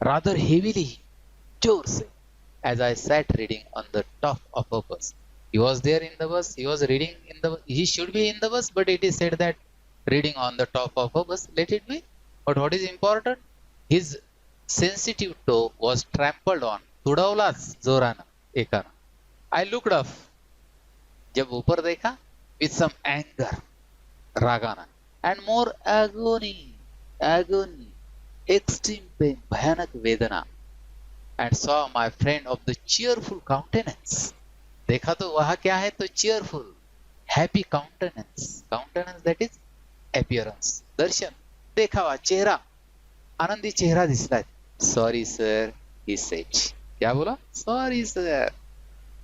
Rather heavily, जोर से. As I sat reading on the top of a bus. He was there in the bus. He was reading in the. He should be in the bus, but it is said that reading on the top of a bus. Let it be. But what is important? His sensitive toe was trampled on. तुडवलाच जोरानं एकानं. I looked up. जब ऊपर देखा, with some anger, रागानं, and more agony, extreme pain, भयानक वेदना, and saw my friend of the cheerful countenance. देखा तो वहाँ क्या है? तो cheerful, happy countenance, that is appearance, दर्शन, देखावा, चेहरा, आनंदी चेहरा दिसलाय. Sorry sir, he said. क्या बोला? Sorry sir,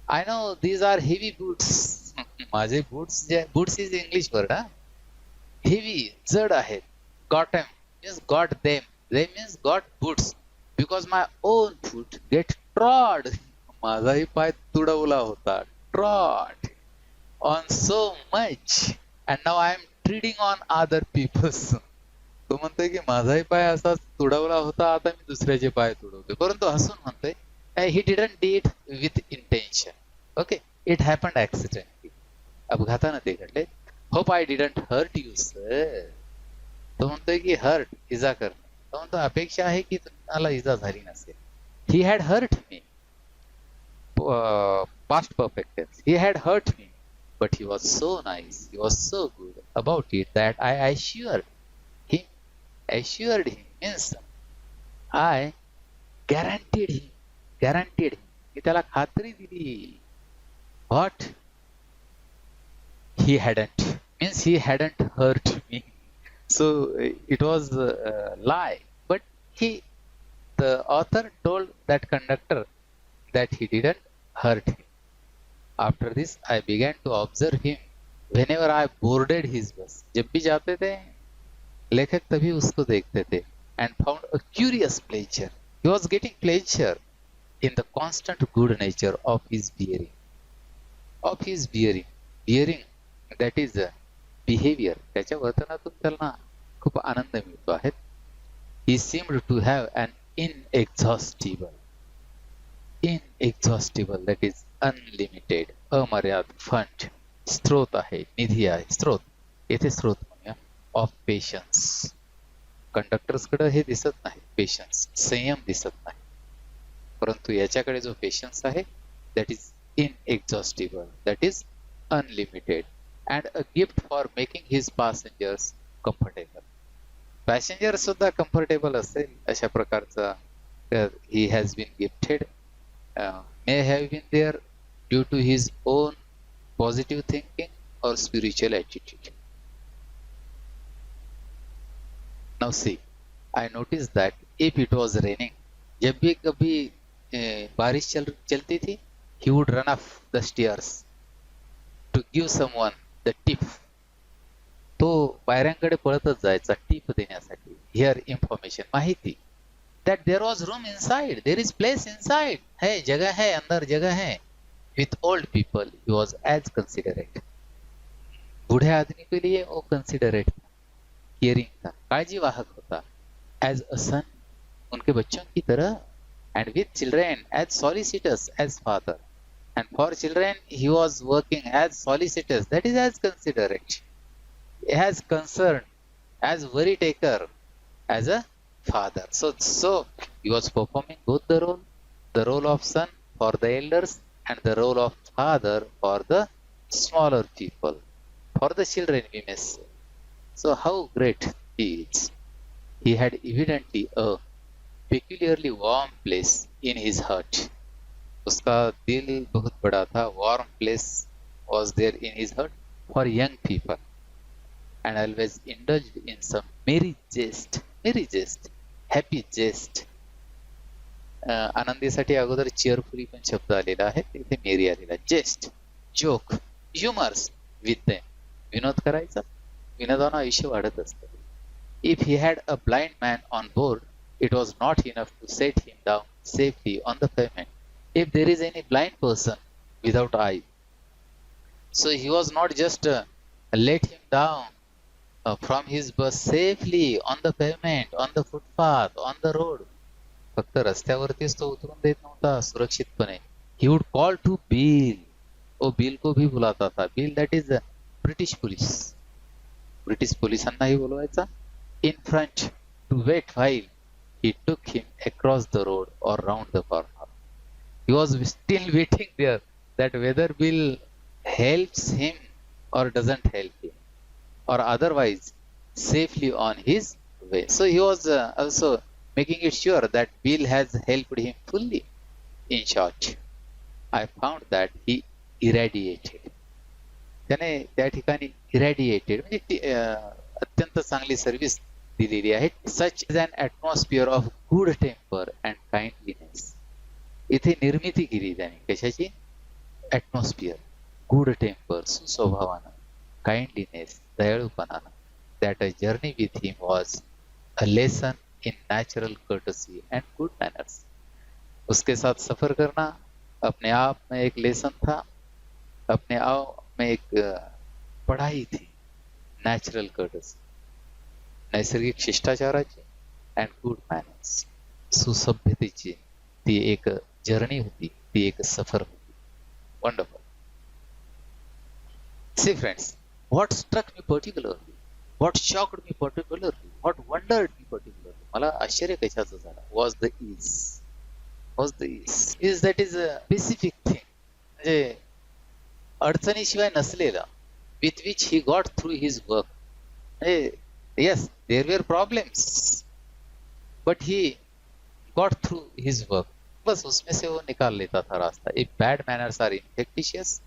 I know these are heavy boots. माझे boots जे boots is English word हा. Heavy, जड आहेत. Got them means got them. They means got boots. Because my own foot get trod. माझाही पाय तुडवला होता. Trod on so much. And now I am treading on other people's. तो म्हणतोय की माझाही पाय असा तुडवला होता, आता मी दुसऱ्याचे पाय तुडवतोय. परंतु हसून म्हणतोय, he didn't do it with intention. Okay, it happened accidentally. अपघाताने ते घडले. Hope I didn't hurt you, sir. तो म्हणतोय की hurt, इजा करणे. तो म्हणतो अपेक्षा आहे की तुम्हाला इजा झाली नसेल. He had hurt me. Past perfect tense. He had hurt me, but he was so nice, he was so good about it that I assured him means I guaranteed him. मी त्याला खात्री दिली. What? He hadn't means he hadn't hurt me. So it was a lie, but the author told that conductor that he didn't hurt him. After this, I began to observe him whenever I boarded his bus. जब भी जाते थे, लेखक तभी उसको देखते थे, and found a curious pleasure. He was getting pleasure in the constant good nature of his bearing. Bearing, that is behavior. त्याच्या वर्तनातून त्यांना खूप आनंद मिळतो आहे. He seemed to have an inexhaustible. Inexhaustible, that is unlimited, अमर्याद fund, स्रोत आहे, निधी आहे, स्रोत, येथे स्रोत म्हणूया, ऑफ पेशन्स. कंडक्टर्स कडे हे दिसत नाही, पेशन्स, संयम दिसत नाही, परंतु याच्याकडे जो पेशन्स आहे that is inexhaustible, that is unlimited, and a gift for making his passengers comfortable. Passenger सुद्धा कम्फर्टेबल असेल अशा प्रकारचा he has been gifted, may have been there due to his own positive thinking or spiritual attitude. Now see, I noticed that if it was raining, जब भी कभी बारिश चलती थी, he would run up the stairs to give someone the tip. तो पायऱ्यांकडे पळतच जायचा tip देण्यासाठी, here information, माहिती, that there was room inside, there is place inside, है जगह है, अंदर जगह है. With old people he was as considerate. बूढ़े आदमी के लिए वो considerate था, caring था, काळजी वाहक होता. As a son, उनके बच्चों की तरह. And with children as solicitous as father. And for children he was working as solicitous, that is as considerate, as concerned, as worry taker, as a father. So he was performing both the role of son for the elders and the role of father for the smaller people, for the children we may say. So how great he is. He had evidently a peculiarly warm place in his heart. उसका दिल बहुत बड़ा था, warm place was there in his heart for young people, and always indulged in some merry jest, happy jest. आनंदीसाठी अगोदर cheerfully पण शब्द आलेला आहे, तिथे मेरी आलेला, jest, joke, humors with them. विनोद करायचा, विनोदानं आयुष्य वाढत असतं. If he had a blind man on board, it was not enough to set him down safely on the pavement. If there is any blind person without eye, so he was not just let him down from his bus safely on the pavement, on the footpath, on the road. फक्त रस्त्यावरतीच तो उतरून देत नव्हता सुरक्षितपणे. He would call to Bill. वो bill को भी बुलाता था. Bill that is British police. British पोलिसांनाही बोलवायचा. In front to wait while he took him across the road or round the corner. He was still waiting there that whether Bill helps him or doesn't help him, or otherwise safely on his way. So he was also making it sure that Bill has helped him fully. In short, I found that he irradiated. त्याने त्या ठिकाणी irradiated म्हणजे अत्यंत चांगली service दिलेली आहे. Such is an atmosphere of good temper and kindliness. इथे निर्मिती केली त्याने कशाची? ॲटमॉस्फिअर, गुड टेम्पर, सुस्वभावानं, काइंडलीनेस, दयाळूपणानं. That a journey with him was a lesson in natural courtesy and good manners. उसके साथ सफर करना अपने आप में एक लेसन था, अपने आप में एक पढ़ाई थी. नॅचरल कर्टसी, नैसर्गिक शिष्टाचाराची, अँड गुड मॅनर्स, सुसभ्यतेची ती एक जर्नी होती, ती एक सफर होती. Wonderful. See friends, what struck me particularly, what shocked me particularly, what wondered me particularly, मला आश्चर्य कशाचं झालं, was the ease. Ease that is a specific thing, म्हणजे अडचणीशिवाय नसलेला, with which he got through his work. Yes, there were problems, but he got through his work. बस उसमें से वो निकाल लेता था रास्ता. If bad manners are infectious,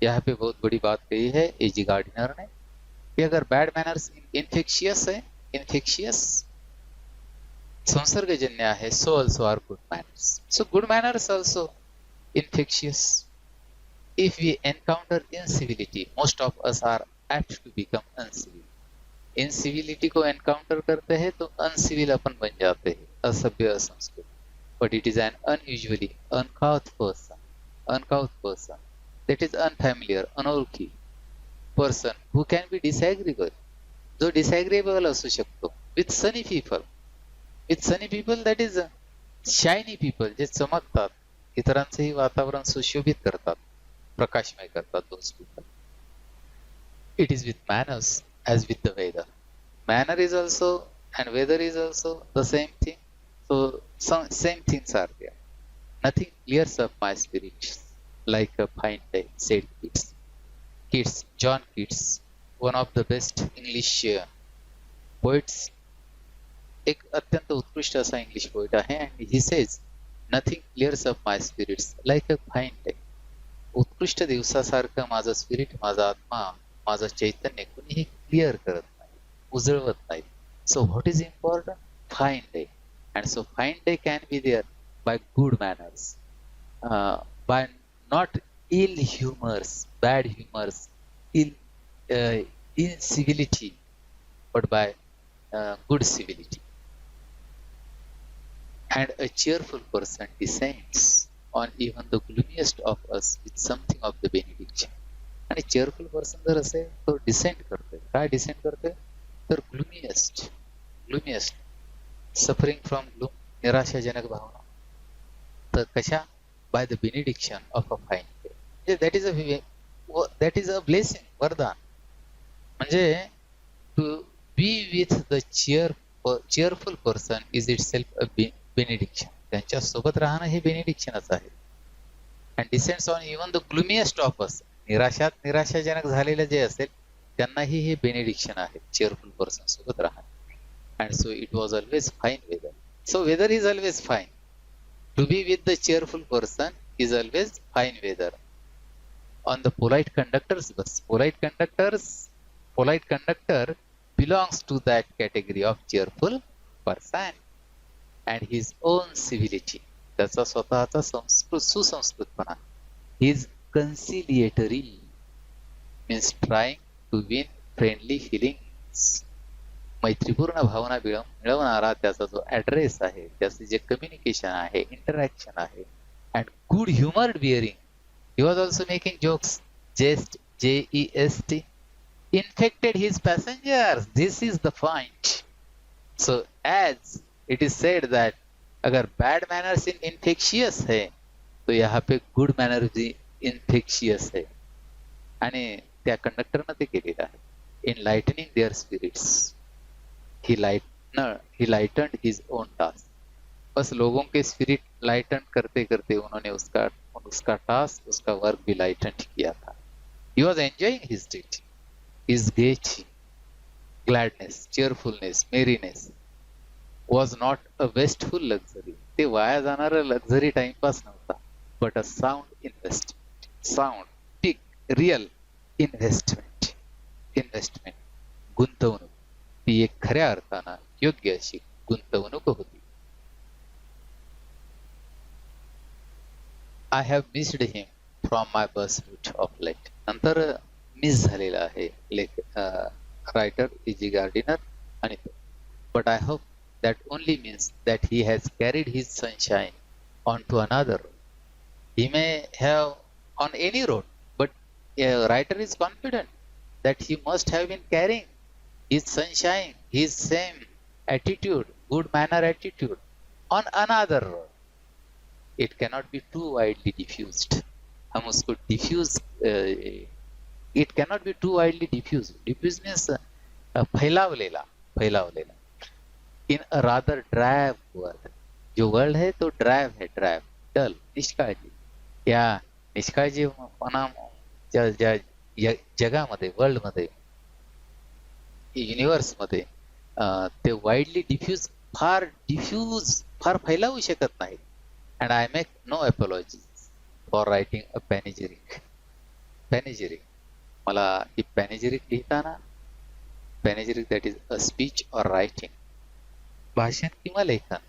यहाँ पे बहुत बड़ी बात कही है एजी गार्डिनर ने कि अगर बैड मैनर्स इन्फेक्शियस है, इन्फेक्शियस संसर्गजन्य है, so also are good manners. So good manners also infectious. If we encounter incivility, most of us are apt to become uncivil. इनसिविलिटी को एनकाउंटर करते हैं तो अनसिविल अपन बन जाते हैं, असभ्य, असंस्कृत. But it is an unusually uncouth person, that is unfamiliar, अनोळखी person who can be disagreeable, जो disagreeable असू शकतो. With sunny people that is shiny people जे चमकतात, इतरांचंही वातावरण सुशोभित करतात, प्रकाशमय करतात, those people. It is with manners as with the weather. Manner is also and weather is also the same thing. So some same things are there. Nothing clears up my spirit like a fine day, said Keats. Keats, John Keats, one of the best English poets, एक अत्यंत उत्कृष्ट असा English poet आहे. आणि he says nothing clears up my spirits like a fine day. उत्कृष्ट दिवसासारखं माझं spirit, माझा आत्मा, माझं चैतन्य कुणीही क्लिअर करत नाही, उजळवत नाही. So what is important? Fine day. And so fine day can be there by good manners, by not ill humors, bad humors, incivility, but by good civility. And a cheerful person descends on even the gloomiest of us with something of the benediction. आणि cheerful person जर असेल तो descend करतोय. काय descend करतोय? तर ग्लुमिएस्ट suffering from gloom, निराशाजनक भावना. तर कशा? By the benediction of a fine day. That is a blessing, वरदान. म्हणजे to be with the cheerful person is itself a benediction. त्यांच्या सोबत राहणं हे बेनिडिक्शनच आहे. And descends on even the gloomiest of us, निराशाजनक झालेलं जे असेल त्यांनाही हे बेनिडिक्शन आहे, चेअरफुल पर्सन सोबत राहणं. And so it was always fine weather. So weather is always fine. To be with the cheerful person is always fine weather. On the polite conductor's bus, polite conductor belongs to that category of cheerful person. And his own civility, त्याचा स्वतःचा सुसंस्कृतपणा, his conciliatory means trying to win friendly feelings, मैत्रीपूर्ण भावना मिळवणारा त्याचा जो address आहे, त्याचे जे communication आहे, इंटरॅक्शन आहे. And good humoured bearing, he was also making jokes, jest, jest, infected his passengers. This is the point. So as it is said that अगर बैड मैनर्स इन्फेक्शियस है तो यहाँ पे गुड मैनर भी infectious है. आणि त्या कंडक्टरनं ते केलेलं आहे. In lightening their spirits he lightened his own task. बस लोगों के स्पिरिट लाइटन करते करते उन्होंने उसका टास्क, उसका वर्क भी लाइटन किया था. He was enjoying his duty, his gaiety, gladness, cheerfulness, merriness was not a wasteful luxury. ते वाया जाणारं लक्झरी टाइमपास नव्हता, but a sound investment. Sound, big, real investment, गुंतवणूक. ती एक खऱ्या अर्थानं योग्य अशी गुंतवणूक होती. I have missed him from my bus route of late. नंतर मिस झालेला आहे रायटर E.G. गार्डिनर. आणि but I hope that only means that he has carried his sunshine onto another road. He may have on any road, but a writer is confident that he must have been carrying his sunshine, his same attitude, good manner attitude, on another road. It cannot be too widely diffused. हम उसको diffuse, it cannot be too widely diffused. Diffuse means फैलावलेला. In a rather drive world. जो world है तो drive है, drive, dull, निष्काळजी. या निष्काळजीपणा जगामध्ये, वर्ल्डमध्ये, युनिव्हर्समध्ये ते वाईडली फार फैलावू शकत नाही. And I make no apologies for writing a panegyric. मला ही पॅनेजेरिक लिहिताना, panegyric that is a speech or writing, भाषण किंवा लेखन,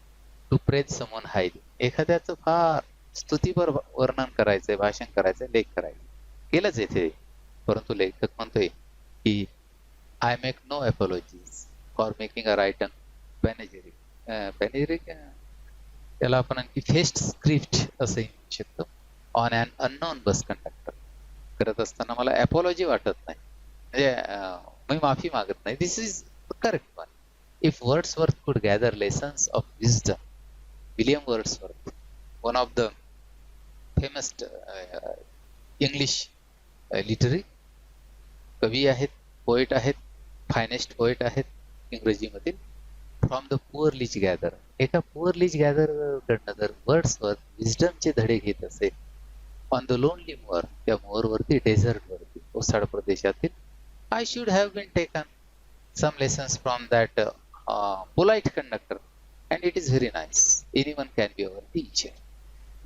टू प्रेज समवन हायली. एखाद्याचं फार स्तुतीवर वर्णन करायचंय, भाषण करायचंय, लेख करायचं, केलंच येथे. परंतु लेखक म्हणतोय की I make no apologies for making a writer panegyric. त्याला आपण आणखी फेस्ट स्क्रिप्ट असं म्हणू शकतो. On an unknown bus conductor करत असताना मला अपॉलॉजी वाटत नाही, म्हणजे मी माफी मागत नाही. This is the correct one. If Wordsworth could gather lessons of wisdom William Wordsworth, one of the famous English literary कवी आहेत, पोएट आहेत, फायनेस्ट पोएट आहेत इंग्रजीमधील. From the poor leech gather, एका पुअर लिच गॅदर कडनं जर Wordsworth विजडमचे धडे घेत असेल ऑन द लोनली मोअर, त्या मोअरवरती, डेझर्टवरती, ओसाड प्रदेशातील, I should have been taken some lessons from that polite conductor, and it is very nice. Anyone can be our teacher.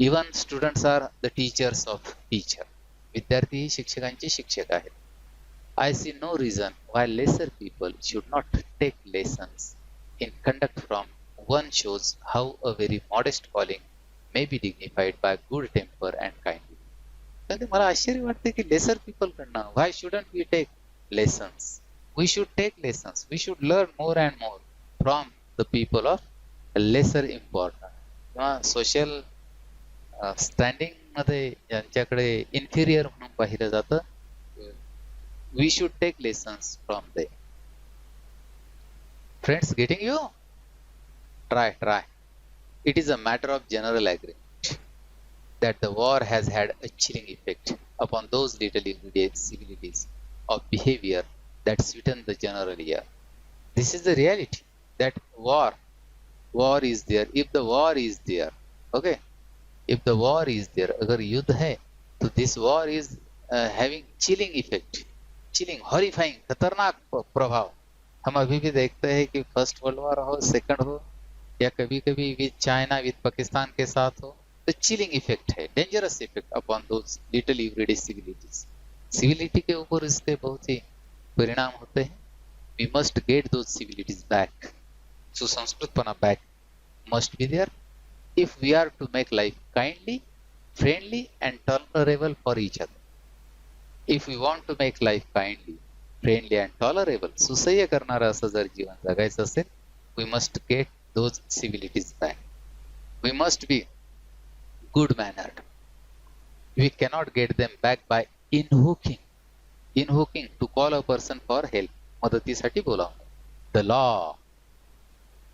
Even students are the teachers of teacher. विद्यार्थी ही शिक्षकांचे शिक्षक आहेत. I see no reason why lesser people should not take lessons in conduct from one shows how a very modest calling may be dignified by good temper and kindness. तर मला आश्चर्य वाटते की laser people कडनं why shouldn't we take lessons? We should take lessons. We should learn more and more from the people of lesser importance. किंवा social standing मध्ये ज्यांच्याकडे inferior म्हणून पाहिलं जातं, we should take lessons from them. Friends, getting you? Try. It is a matter of general agreement that the war has had a chilling effect upon those little everyday civilities of behavior that sweeten the general air. This is the reality, that war is there. If the war is there, okay, if the war is there, अगर युद्ध है, तो this war is having chilling effect, chilling, horrifying, खतरनाक प्रभाव. हम अभी भी देखते हैं कि फर्स्ट वर्ल्ड वॉर हो, सेकंड हो, या कभी कभी विद चाइना, विद पाकिस्तान के साथ हो, तो चिलिंग इफेक्ट है, dangerous effect upon those little everyday civilities. Civility के ऊपर इसके बहुत ही परिणाम होते हैं. We must get those civilities back. सुसंस्कृतपना back must be there if we are to make life kindly, friendly and tolerable for each other. If we want to make life kindly, friendly and tolerable, सुसह्य करणारं असं जर जीवन जगायचं असेल, we must get those civilities back. We must be good mannered. We cannot get them back by invoking to call a person for help, मदतीसाठी बोलावणं. The law,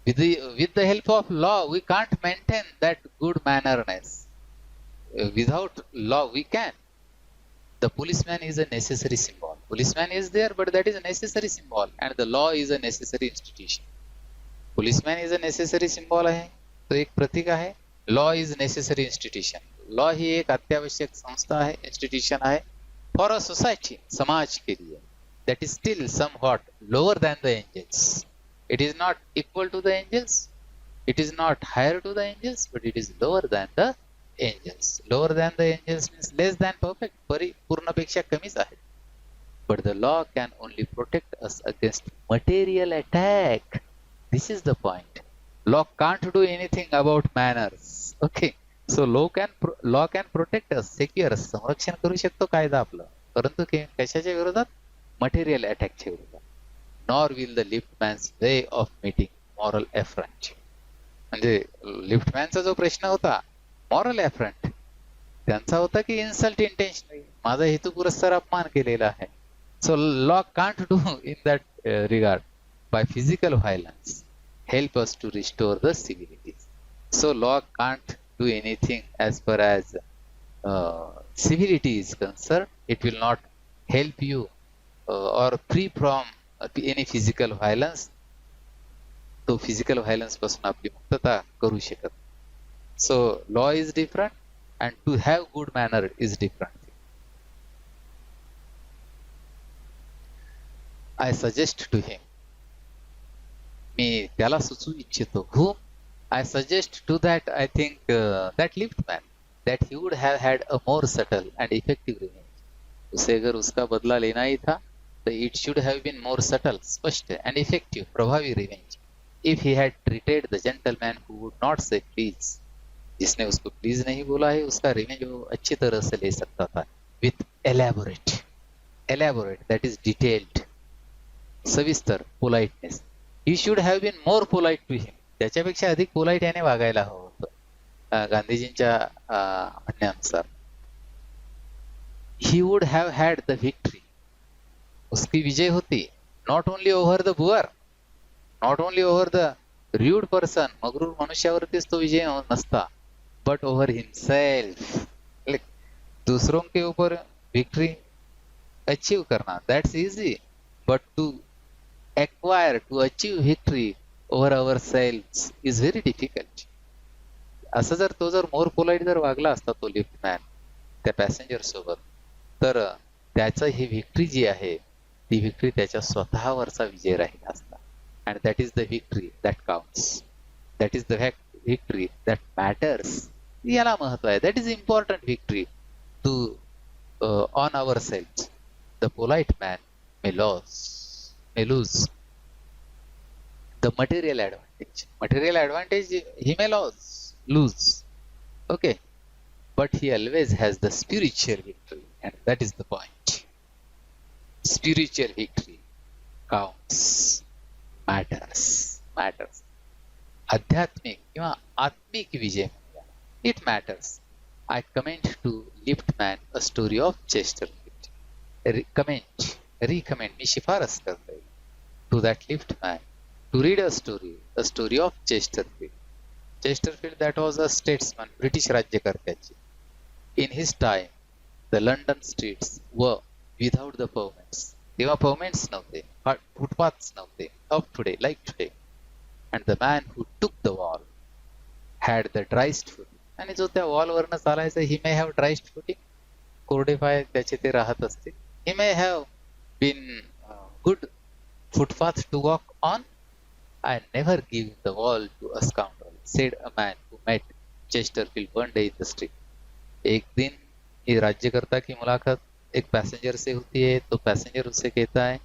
with the help of law we can't maintain that good mannerness. Without law we can. The policeman is a necessary symbol. Policeman is there, but that is a necessary symbol, and the law is a necessary institution. Policeman is a necessary symbol आहे, तो एक प्रतीक आहे. Law is necessary institution. Law ही एक अत्यावश्यक संस्था आहे, institution आहे for a society, समाज के लिए. That is still somewhat lower than the angels. It is not equal to the angels. It is not higher to the angels, but it is lower than the angels. Lower than the angels means less than perfect. परिपूर्णपेक्षा कमीच आहे. But the law can only protect us against material attack. This is the point. Law can't do anything about manners. Okay. So law can protect us, secure us. संरक्षण करू शकतो कायदा आपलं. परंतु कशाच्या विरोधात? मटेरियल अटॅकच्या विरोधात. Nor will the liftman's way of meeting moral affront. म्हणजे लिफ्टमॅनचा जो प्रश्न होता मॉरल एफ्रंट, त्यांचा होता की इन्सल्ट इंटेन्शनली, माझा हेतुपुरस्सर अपमान केलेला आहे. So law can't do in that regard by physical violence help us to restore the civilities. So law can't do anything as far as civility is concerned. It will not help you or free from any physical violence. तो physical violence पासून आपली मुक्तता करू शकत. So law is different and to have good manner is different. I suggest to him, मी त्याला सुचवू इच्छितो, whom I suggest to that, I think that liftman, that he would have had a more subtle and effective revenge. उसे अगर उसका बदला लेना ही था तो it should have been more subtle, स्पष्ट and effective, प्रभावी revenge. If he had treated the gentleman who would not say please, जिसने उसको प्लीज नहीं बोला है, उसका रिवेंज वो अच्छी तरह से ले सकता था. With elaborate, that is detailed, सविस्तर politeness. He should have been more polite to him. त्याच्यापेक्षा अधिक पोलाइट याने वागायला हवं होतं गांधीजींच्या म्हणण्यानुसार. He would have had the victory. उसकी विजय होती. Not only over the boer, not only over the rude person, मगरूर मनुष्यावरतीच तो विजय नसता, बट ओव्हर हिमसेल्फ, दूसरों के ऊपर विक्ट्री अचीव करना that's easy, but to acquire, to achieve victory over our self is very difficult. असं जर तो जर मोर पोलाइट जर वागला असता तो लिफ्टमॅन त्या पॅसेंजर सोबत, तर त्याचं ही विक्ट्री जी आहे ती विक्ट्री त्याच्या स्वतःवरचा विजय राहिला असता. And that is the victory that counts, that is the victory that matters. याला महत्व आहे. That is important victory to on our self. The polite man may lose the material advantage. Material advantage he may lose. Okay. But he always has the spiritual victory. And that is the point. Spiritual victory counts. Matters. आध्यात्मिक किंवा आत्मिक विजय. It matters. I commend to Liftman a story of Chesterfield. Recommend. मी शिफारस करते to that Liftman to read a story of Chesterfield. Chesterfield, that was a statesman, British राज्यकर्त्याची. In his time, the London streets were without the pavements. तेव्हा pavements नव्हते, footpaths नव्हते, of today, like today. And the man who took the wall had the driest footing. आणि जो त्या wall वरनं चालायचा, he may have driest footing, कोरडे पाय त्याचे ते राहत असतील. He may have been good footpath to walk on. I never give the wall to a scoundrel, said a man who met Chesterfield one day in the street. एक दिन ये राज्यकर्ता की मुलाकात एक पैसेंजर से होती है, तो पैसेंजर उससे कहता है,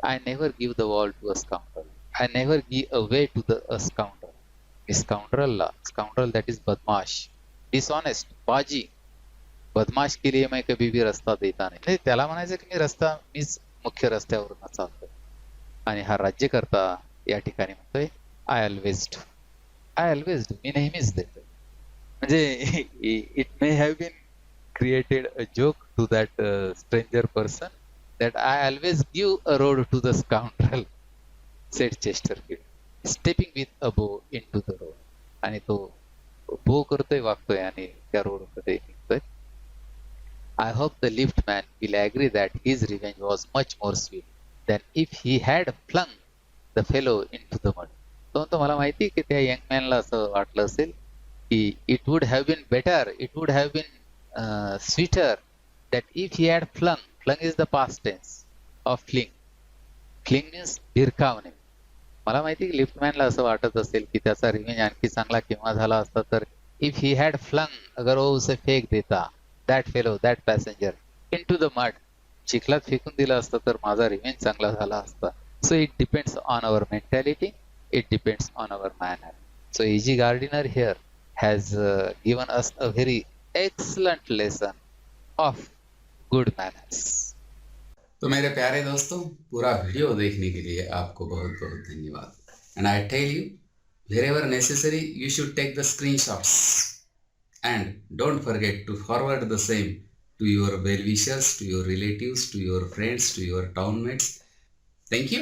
I never give the wall to a scoundrel. I never give away to a scoundrel. Scoundrel that is बदमाश, dishonest, बाजी, बदमाश के लिए मैं कभी भी रस्ता देता नाही. त्याला म्हणायचं की मीच मुख्य रस्त्यावरून चालतो. आणि हा राज्यकर्ता या ठिकाणी म्हणतोय आय ऑलवेज डू, मी नेहमीच देतो. म्हणजे it may have been created a joke to that stranger person that I always give a road to the scoundrel, said Chesterfield, stepping with a bow in to the road. आणि तो बो करतोय, वागतोय आणि त्या road मध्ये निघतोय. I hope the liftman will agree that his revenge was much more sweet than if he had flung the fellow into the mud. तो मला माहिती की त्या यंग मॅनला असं वाटलं असेल की it would have been better, it would have been sweeter that if he had flung is the past tense of fling means भिरकावणे. मला माहिती की लिफ्टमॅनला असं वाटत असेल की त्याचा रिव्हेंज आणखी चांगला केव्हा झाला असता तर if he had flung, अगर वो उसे फेक देता, that fellow, that passenger into the mud, चिखलात फेकून दिला असता तर माझा रिव्हेंज चांगला झाला असता. So it depends on our mentality, it depends on our manner. So E.G. Gardiner here has given us a very excellent lesson of good manners. तो मेरे प्यारे दोस्तों, पूरा वीडियो देखने के लिए आपको बहुत बहुत धन्यवाद. And I tell you, wherever necessary you should take the screenshots and don't forget to forward the same to your well-wishers, to your relatives, to your friends, to your townmates. Thank you.